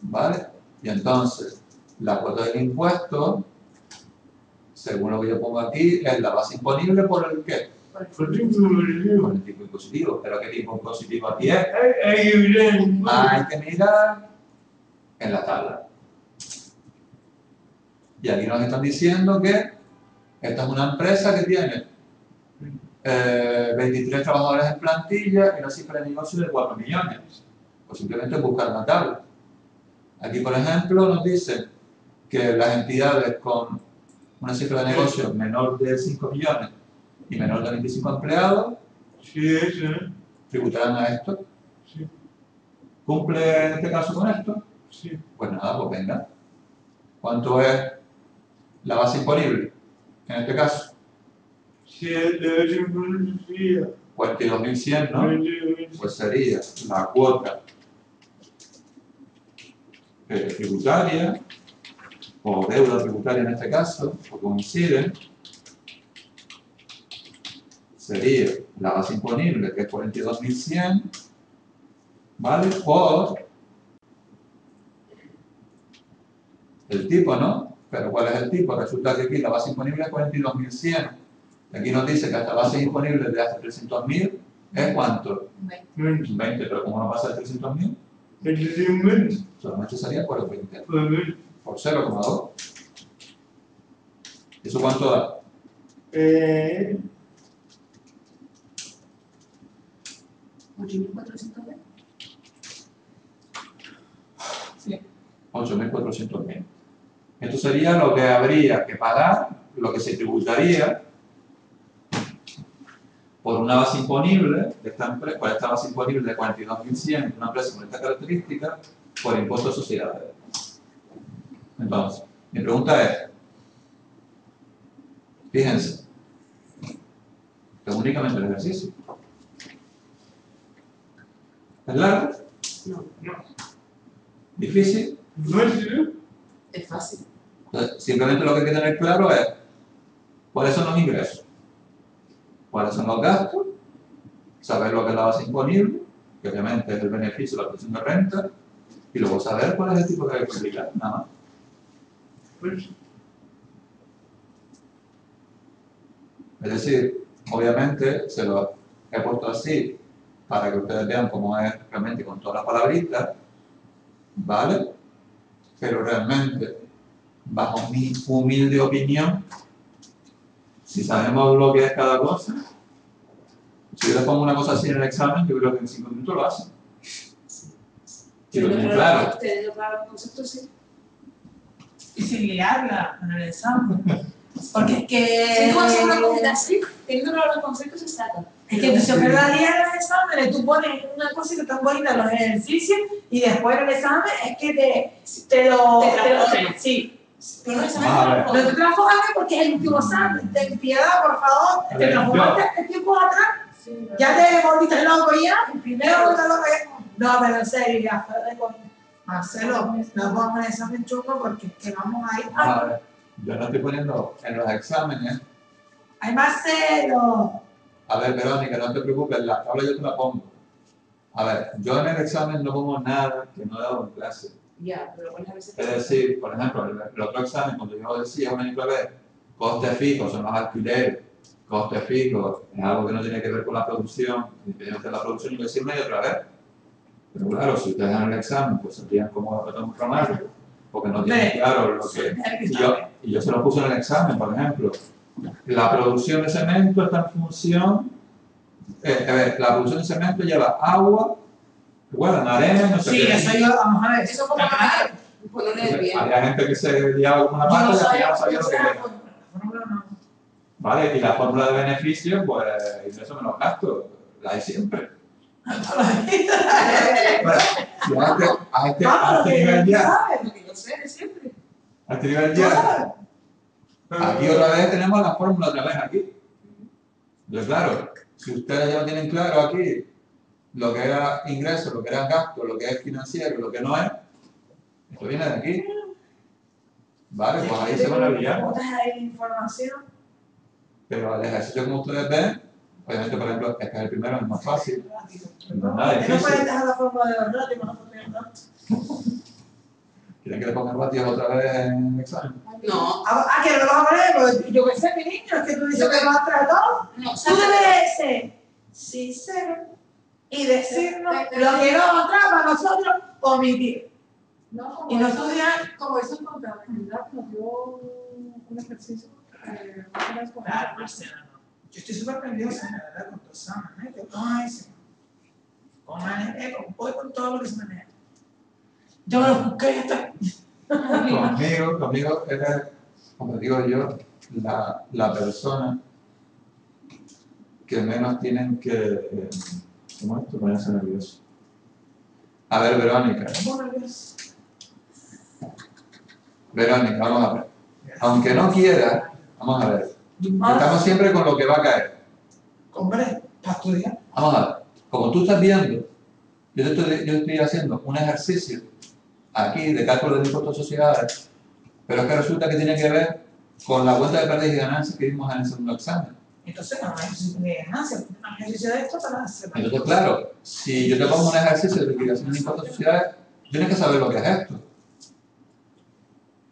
¿vale? Y entonces, la cuota del impuesto, según lo que yo pongo aquí, es la base imponible por el ¿qué? Por el tipo impositivo. ¿Pero qué tipo impositivo aquí es? Hay que mirar en la tabla. Y aquí nos están diciendo que esta es una empresa que tiene 23 trabajadores en plantilla y una cifra de negocio de 4 millones. Pues simplemente buscar una tabla. Aquí, por ejemplo, nos dice que las entidades con una cifra de negocio menor de 5 millones y menor de 25 empleados tributarán a esto. ¿Cumple en este caso con esto? Pues nada, pues venga. ¿Cuánto es la base imponible en este caso? 42.100, ¿no? Pues sería la cuota tributaria o deuda tributaria en este caso, porque coinciden, sería la base imponible, que es 42.100, ¿vale? Por el tipo, ¿no? Pero ¿cuál es el tipo? Resulta que aquí la base imponible es 42.100. Aquí nos dice que hasta base imponible de hasta 300.000 es ¿cuánto? 20, pero ¿cómo no pasa de 300.000? Solamente sería por el 20. Por 0,2. ¿Eso cuánto da? 8.400. Sí. 8.400.000. Esto sería lo que habría que pagar, lo que se tributaría por una base imponible de esta empresa, por esta base imponible de 42.100, una empresa con esta característica, por impuesto a sociedades. Entonces, mi pregunta es, fíjense, es únicamente el ejercicio. ¿Es largo? No. ¿Difícil? Es fácil. Entonces, simplemente lo que hay que tener claro es cuáles son los ingresos, cuáles son los gastos, saber lo que es la base imponible, que obviamente es el beneficio de la prestación de renta, y luego saber cuál es el tipo que hay que aplicar, nada más. Es decir, obviamente se lo he puesto así para que ustedes vean cómo es realmente con todas las palabritas, ¿vale? Pero realmente, bajo mi humilde opinión, si sabemos lo que es cada cosa, si yo les pongo una cosa así en el examen, yo creo que en 5 minutos lo hacen. Si lo tienen claro. Teniendo claro los conceptos, sí. Y sin liarla en el examen. Porque es que. Si tú vas a hacer una cosita así, teniendo claro los conceptos, se saca. Es que se me da liar en los exámenes, tú pones una cosita tan bonita en los ejercicios y después en el examen es que te lo sí. Pero no se Vale. No te transformaste porque es el último examen. Ten piedad, por favor. Te transformaste el tiempo atrás. Sí, Ya te volviste loco ya. El primero volviste loco ya. No, pero en serio, ya. Marcelo, no vamos a examen chungo porque es que vamos a ir. A ver, yo no estoy poniendo en los exámenes. ¡Ay, Marcelo! A ver, Verónica, no te preocupes, la tabla yo te la pongo. A ver, yo en el examen no pongo nada que no he dado en clase. Ya, pero bueno, a veces. Es decir, por ejemplo, el otro examen, cuando yo decía una y otra vez, coste fijo son los alquileres, coste fijo es algo que no tiene que ver con la producción, independientemente de la producción, yo decía una y otra vez. Pero claro, si ustedes en el examen, pues sentían como un ramal, porque no tienen claro lo que. Y yo se lo puse en el examen, por ejemplo. La producción de cemento está en función. A ver, la producción de cemento lleva agua, recuerdan, arena, no sé Sí, qué. eso yo, vamos a ver. Eso como que pues no lees bien. Había gente que se liaba con una pata y al final no sabía lo que era. No. Vale, y la fórmula de beneficio, pues ingreso menos gasto, la hay siempre. Bueno, si a este nivel ya, Lo que yo sé de siempre. a este nivel ya, aquí otra vez tenemos la fórmula otra vez aquí. Entonces, claro, si ustedes ya lo tienen claro aquí, lo que era ingreso, lo que era gasto, lo que es financiero, lo que no es, esto viene de aquí. Vale, pues ahí se van a liar. ¿Botas ahí la información? Pero el ejercicio, como ustedes ven, obviamente, por ejemplo, este es el primero, es más fácil. No es nada No difícil. puedes dejar la fórmula de los ratios, no puedes dejar. ¿Quieren que le pongan ratios otra vez en el examen? No, Que no lo vas a poner, pues, yo qué sé, mi niño, es que tú dices que lo has tratado. no, Tú debes ser sincero y decirnos lo que no atrapa a nosotros, omitir. No, como Y no eso- estudiar. Como eso en contabilidad nos dio un ejercicio. Una vez con- Marcela, no. Yo estoy súper nerviosa, la verdad, con tu examen, ¿eh? Ay, señor. Voy con todo lo que se maneja. Yo me lo busqué y ya está. Conmigo era, como digo yo, la persona que menos tienen que, ¿cómo es esto? Ponerse nervioso. A ver, Verónica, vamos a ver. Aunque no quiera, vamos a ver. Estamos siempre con lo que va a caer. Hombre, para estudiar. Vamos a ver. Como tú estás viendo, yo estoy haciendo un ejercicio aquí de cálculo de impuestos de sociedades, pero es que resulta que tiene que ver con la cuenta de pérdidas y ganancias que vimos en el segundo examen. Entonces, no hay ejercicio de ganancia, un ejercicio de esto para hacer. Entonces, claro, si yo te pongo un ejercicio de liquidación de impuestos de sociedades, tienes que saber lo que es esto.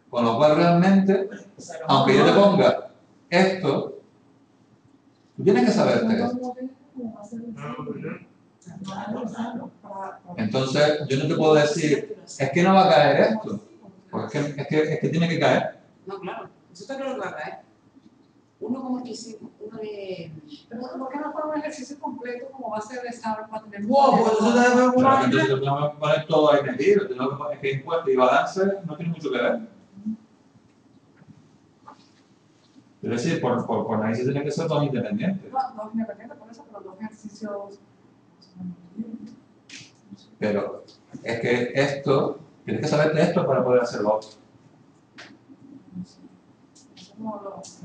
Con lo cual, realmente, aunque yo te ponga esto, tú tienes que saberte esto. Como va a ser el- para- Entonces, yo no te puedo decir, es que no va a caer esto, porque es que tiene que caer. no, claro. Eso está claro que va a caer. Uno como que hicimos, uno de. Pero ¿por qué no fue un ejercicio completo como va a ser de examen para tener? Wow, pues eso debe ser Pero un entonces tenemos que poner todo ahí metido, tenemos que poner es que impuestos y balance no tiene mucho que ver. Es decir, por ahí se tiene que ser dos independientes. No, dos independientes por eso, pero dos ejercicios. Pero es que esto, tienes que saberte esto para poder hacer lo otro.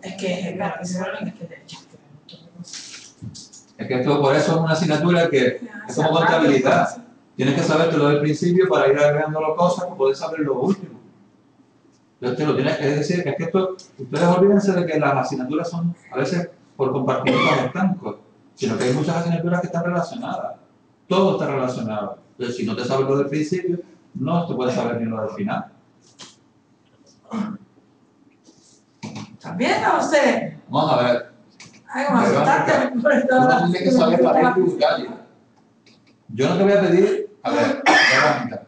Es que, claro, que se vuelven, es que Es que esto, por eso es una asignatura que es como contabilidad. Tienes que sabértelo del principio para ir agregando las cosas para poder saber lo último. Entonces te lo tienes, es decir, es que esto, ustedes olvídense de que las asignaturas son a veces por compartimentos estancos, sino que hay muchas asignaturas que están relacionadas. Todo está relacionado. Entonces, si no te sabes lo del principio, no te puedes saber ni lo del final. ¿Estás viendo usted? Vamos a ver. Ay, como asustarte por Tú no tienes que saber la ley tributaria. Yo no te voy a pedir, a ver, Verónica,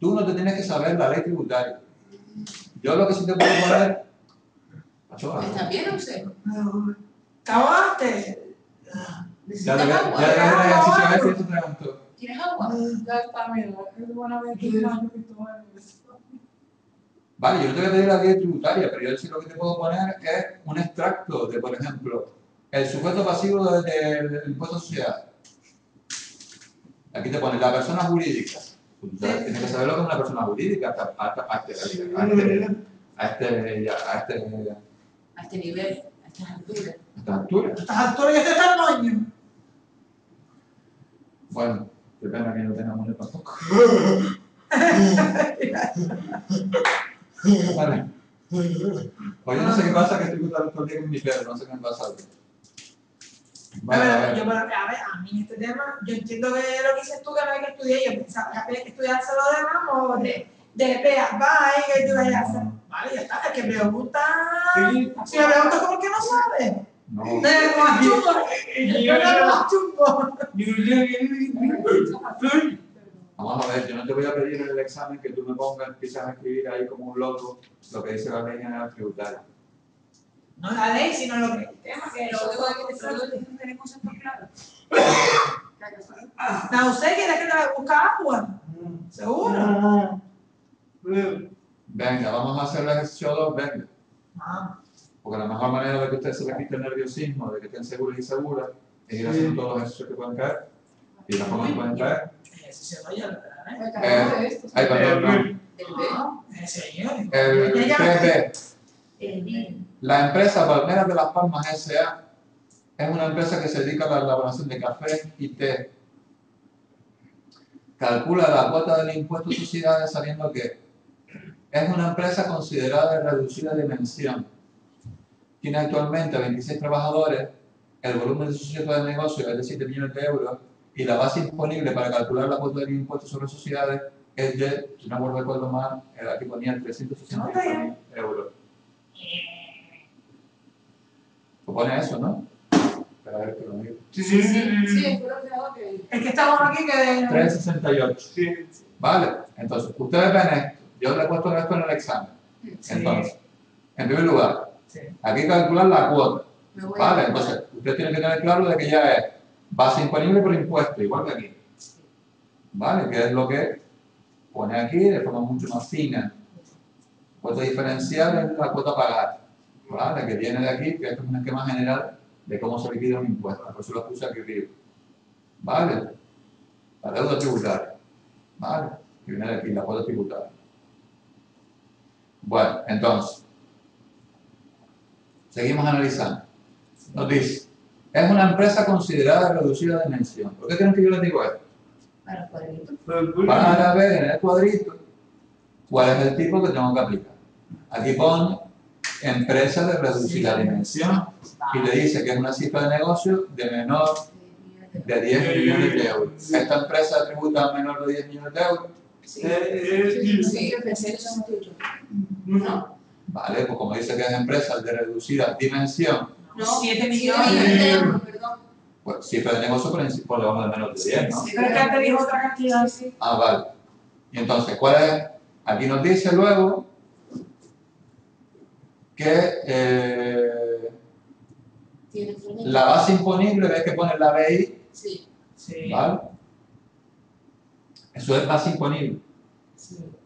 tú no te tienes que saber la ley tributaria. Yo lo que sí te puedo poner, ¿Está bien usted? ¿Acabaste? ya ¿Necesitas te agua? ya el ejercicio a ver si te pregunto. ¿Tienes agua? Ya está, mira, es buena vez que un año que todo eso. Vale, yo no te voy a pedir la ley tributaria, pero yo sí lo que te puedo poner es un extracto de, por ejemplo, el sujeto pasivo del impuesto de sociedad. Aquí te pone la persona jurídica. Tú tienes que saber lo que es una persona jurídica a este nivel. A estas alturas. A esta altura. ¿Estás alto y este tamaño? Bueno, Qué pena que no tengamos ni tampoco. Vale. Oye, no sé qué pasa, que estoy todo el día con mi perro, no sé qué me pasa. Vale, a ver. A mí este tema, yo entiendo que lo que dices tú que no hay que estudiar, yo pensaba que había que estudiarse lo demás o de pea, bye, que tú vayas a hacer. Vale, ya está, el que pregunta, si me preguntas por qué no sabes. No. No es más chumbo, no es más chumbo. Vamos a ver, yo no te voy a pedir en el examen que tú me pongas, empiezas a escribir ahí como un loco lo que dice la ley general tributaria. No la ley, sino lo que el tema, que Lo lo único que tienes que tener conceptos claros. No, ¿usted quiere que te busca agua? ¿Seguro? Venga, vamos a hacer el ejercicio 2, venga. Ah. Porque la mejor manera de que usted se le quite el nerviosismo, de que estén seguros y seguras, es ir haciendo todos los ejercicios que pueden caer y las formas que pueden caer. Ejercicio no, ya lo verán, Ay, perdón, no. El 3B. La empresa Palmeras de las Palmas S.A. es una empresa que se dedica a la elaboración de café y té. Calcula la cuota del impuesto de sociedades sabiendo que es una empresa considerada de reducida dimensión. Tiene actualmente 26 trabajadores, el volumen de su sociedad de negocio es de 7 millones de euros y la base disponible para calcular la cuota del impuesto sobre sociedades es de, si no me recuerdo mal, aquí ponía 360.000 euros. Supone eso, ¿no? Pero a ver que lo digo. Sí, es que el que estamos aquí que... 368. Sí. Vale, entonces, ustedes ven esto. Yo le he puesto esto en el examen. Entonces, en primer lugar, aquí calcular la cuota. Vale, entonces, usted tiene que tener claro de que ya es base imponible por impuesto, igual que aquí. Vale, que es lo que pone aquí de forma mucho más fina. Cuota diferencial es la cuota a pagar. Vale, que viene de aquí, que esto es un esquema general de cómo se liquida un impuesto. Por eso lo puse aquí arriba. Vale, la deuda tributaria. Vale, que viene de aquí, la cuota tributaria. Bueno, entonces, seguimos analizando. Nos dice, es una empresa considerada de reducida dimensión. ¿Por qué creen que yo les digo esto? para cuadritos. Para ver en el cuadrito cuál es el tipo que tengo que aplicar. Aquí pone empresa de reducida dimensión y le dice que es una cifra de negocio de menor de 10 millones de euros. ¿Esta empresa tributa menor de 10 millones de euros? Sí, pensé que son 8. ¿No? Vale, pues como dice que es empresa de reducida dimensión, No, 7 millones de millones. euros, perdón. pues cifra de negocio por debajo de menos de 10, ¿no? Pero es que antes dijo otra cantidad. Ah, vale. Y entonces, ¿cuál es? Aquí nos dice luego que la base imponible, ves que pone la BI, Sí. ¿vale? Eso es base imponible.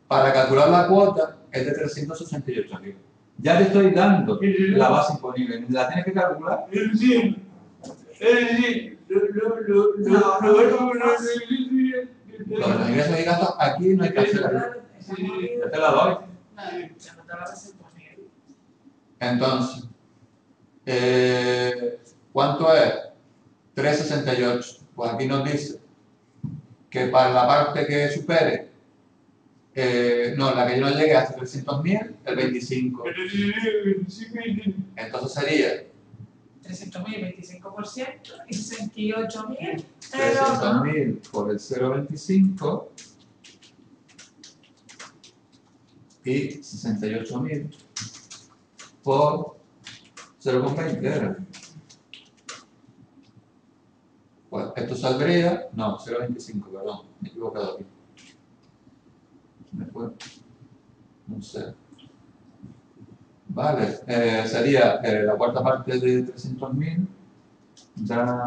Para calcular la cuota es de 368.000. Ya te estoy dando la base imponible, la tienes que calcular. Los ingresos y gastos aquí no hay que hacerlo. Ya te la doy. Entonces, ¿cuánto es? 368. Pues aquí nos dice que para la parte que supere, no, la que no llegue hasta 300.000, el 25. Entonces sería 300.000, 25% y 68.000. 300.000 por el 0,25 y 68.000 por 0,20 era. Pues esto saldría, no, 0,25, perdón, me he equivocado aquí. Me fue, no sé. Vale, sería la cuarta parte de 300.000, da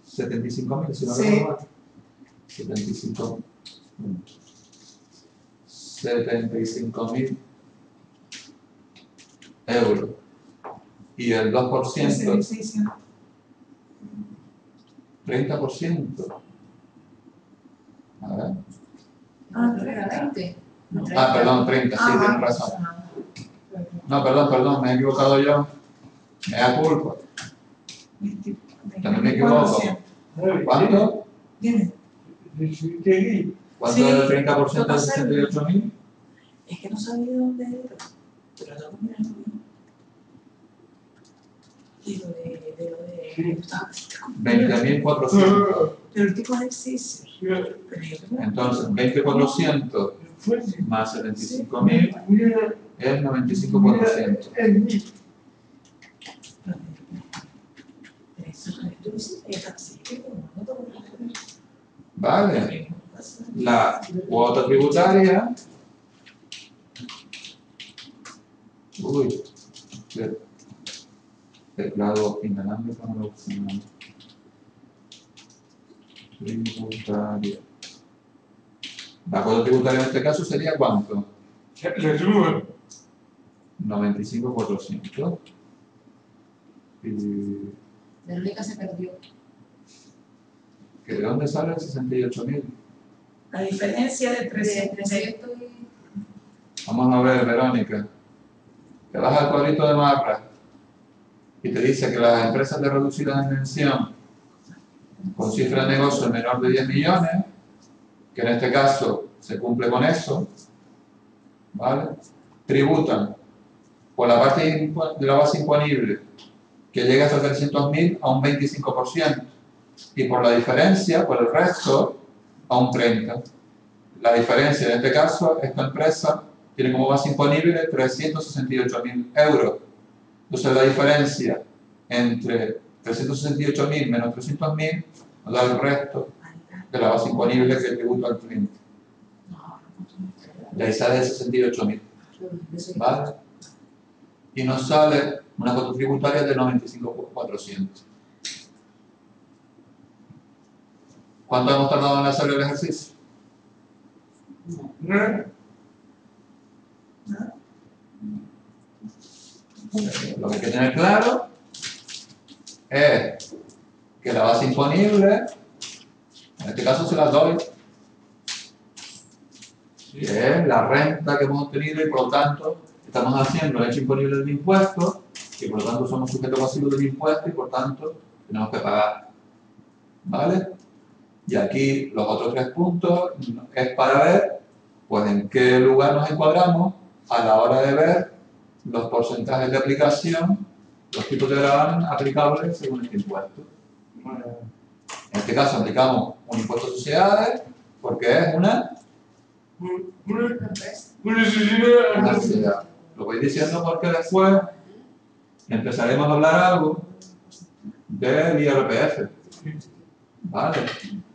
75.000, si no recuerdo mal. 75.000 euros. Y el 2%, 30%. A ver. Era 20. Ah, perdón, 30, sí, tienes razón. No, perdón, me he equivocado yo. Me da culpa. También me equivoco. ¿Cuánto? Dime. ¿Cuánto Sí, es el 30% de total, 68.000? Es que no sabía dónde era. Pero tengo que mirarlo bien. Y lo de. 20.400. El último ejercicio. Pero yo creo Entonces, 20.400 más 75.000 es 95.400. Vale. La cuota tributaria. Uy, teclado inalámbrico no lo funciona. Tributaria. La cuota tributaria en este caso sería ¿cuánto? Le sumo. 95.400. Y Verónica se perdió. ¿que de dónde sale el 68.000? la diferencia de De 300. 300 y... Vamos a ver, Verónica. Te vas al cuadrito de marra y te dice que las empresas de reducida dimensión con cifra de negocio menor de 10 millones, que en este caso se cumple con eso, ¿vale? Tributan por la parte de la base imponible que llega hasta 300.000 a un 25% y por la diferencia, por el resto, a un 30%. La diferencia en este caso, esta empresa tiene como base imponible 368.000 euros. Entonces la diferencia entre 368.000 menos 300.000 nos da el resto de la base imponible que tributa al cliente. Y ahí sale de 68.000. ¿Vale? Y nos sale una cuota tributaria de 95.400. ¿Cuánto hemos tardado en hacer el ejercicio? Lo que hay que tener claro es que la base imponible, en este caso se la doy, que es la renta que hemos obtenido y por lo tanto estamos haciendo el hecho imponible del impuesto y por lo tanto somos sujetos pasivos del impuesto y por tanto tenemos que pagar. ¿Vale? Y aquí los otros 3 puntos es para ver pues en qué lugar nos encuadramos a la hora de ver los porcentajes de aplicación, los tipos de gravamen aplicables según este impuesto. En este caso aplicamos un impuesto a sociedades porque es una sociedad. Lo voy diciendo porque después empezaremos a hablar algo del IRPF. ¿Vale?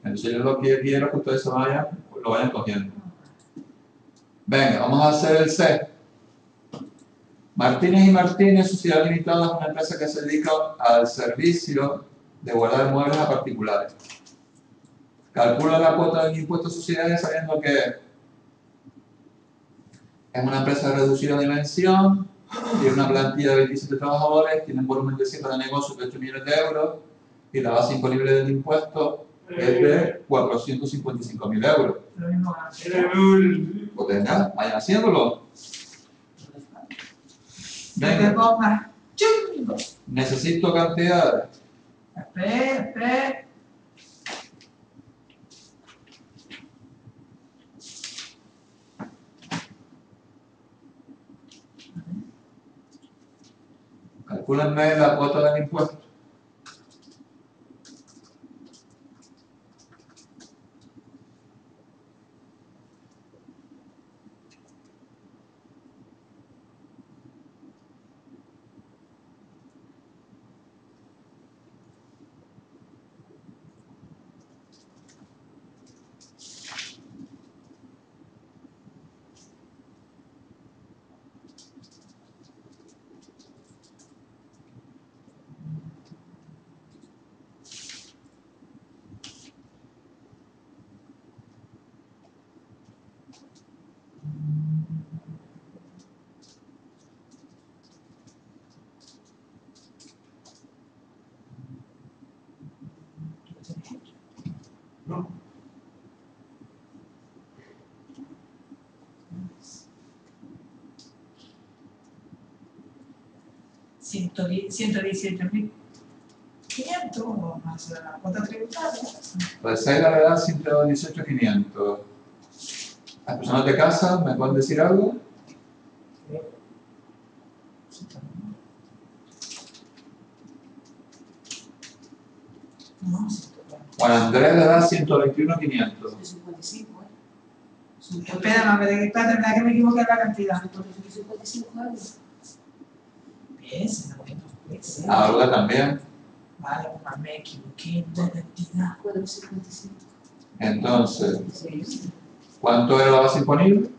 Entonces yo lo que quiero es que ustedes lo vayan cogiendo. Venga, vamos a hacer el C. Martínez y Martínez, Sociedad Limitada, es una empresa que se dedica al servicio de guardar muebles a particulares. Calcula la cuota del impuesto a sociedades sabiendo que es una empresa de reducida dimensión, tiene una plantilla de 27 trabajadores, tiene un volumen de cifra de negocio de 8 millones de euros y la base imponible del impuesto es de 455.000 euros. Pues venga, vayan haciéndolo. Venga. Necesito cantidades. Espera. Calcúlenme la cuota del impuesto. No. $118.500. esto, vamos a hacer la cuota tributaria. Reserva de edad 118.500. ¿Las personas de casa me pueden decir algo? No, sí, Juan Andrés de edad 121.500. 155, espera, no, espérate, verdad que me equivoqué en la cantidad. 155 euros. Bien, se me quedó. Ahora también. Vale, pues me equivoqué en la cantidad. 455. Entonces, Sí. ¿cuánto era la base imponible?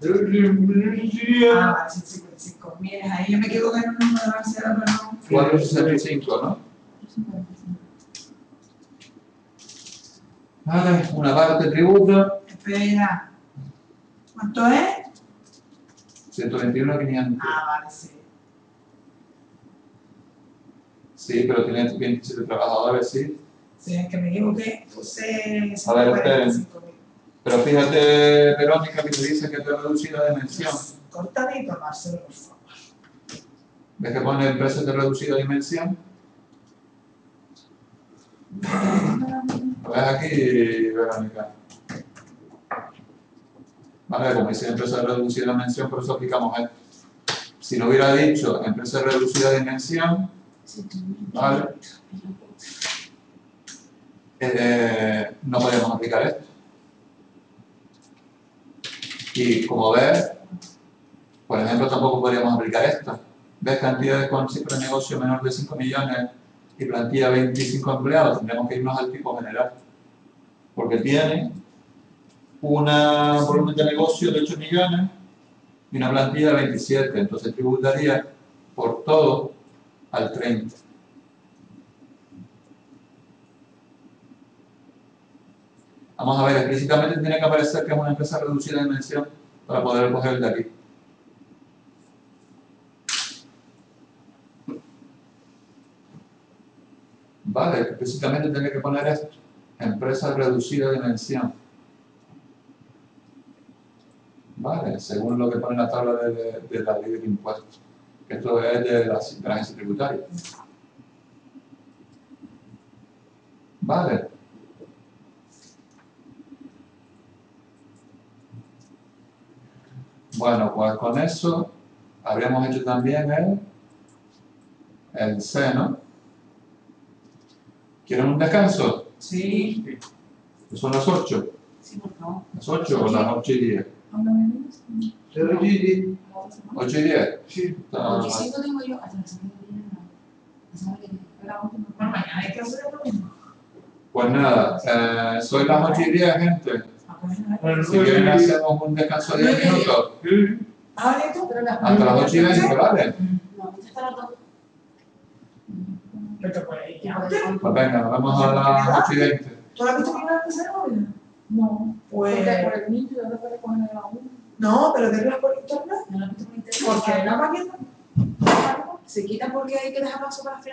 Ah, vale, 155. Mira, ahí yo me equivoqué en un número de Barcelona, pero no. 465, ¿no? Vale, una parte tributo, Espera. ¿Cuánto es? 121.500. Ah, vale, sí. Sí, pero tiene 27 trabajadores, sí. Sí, es que me equivoqué. Puse A ver, esperen. 145.000. Pero fíjate, Verónica, que te dice que te reducida de dimensión. Cortadito, Marcelo, por favor. ¿Ves que pone empresas de reducida dimensión? ¿Lo ves aquí, Verónica? Vale, como dice empresa de reducida dimensión, por eso aplicamos esto. Si no hubiera dicho empresa de reducida dimensión, vale, no podríamos aplicar esto. Y como ves, por ejemplo, tampoco podríamos aplicar esto. ¿Ves cantidades con cifra de negocio menor de 5 millones y plantilla 25 empleados? Tendremos que irnos al tipo general. Porque tiene un volumen de negocio de 8 millones y una plantilla de 27. Entonces tributaría por todo al 30. Vamos a ver, explícitamente tiene que aparecer que es una empresa reducida de dimensión para poder coger el de aquí. Vale, explícitamente tiene que poner esto. Empresa reducida de dimensión. Vale, según lo que pone en la tabla de la ley del impuesto. Esto es de la agencia tributaria. Vale. Bueno, pues con eso habríamos hecho también el seno. ¿Quieren un descanso? Sí. Son las 8. Sí, por favor. ¿Las 8 o las 8 y 10? ¿Cuándo venimos? Pero Gigi, 8 y 10. sí. Porque si no tengo yo hasta la semana que viene, no. La semana que viene. La última. Bueno, mañana hay que hacer lo mismo. Pues nada, soy las 8 y 10, gente. Ah, pues no. Si quieren hacemos un descanso de 10 minutos. Ah, ¿y tú? Pero las Hasta las 8 y 20, ¿vale? No, ya está las 2. Pero por ahí ya. Pues venga, nos vemos a las 8 y 20. ¿Tú la has visto que iba a empezar ahora? No. Pues. Porque por el niño yo después de coger a la 1. No, pero verlas por internet. No lo he visto por internet. Porque la máquina. Se quita porque hay que dejar paso para las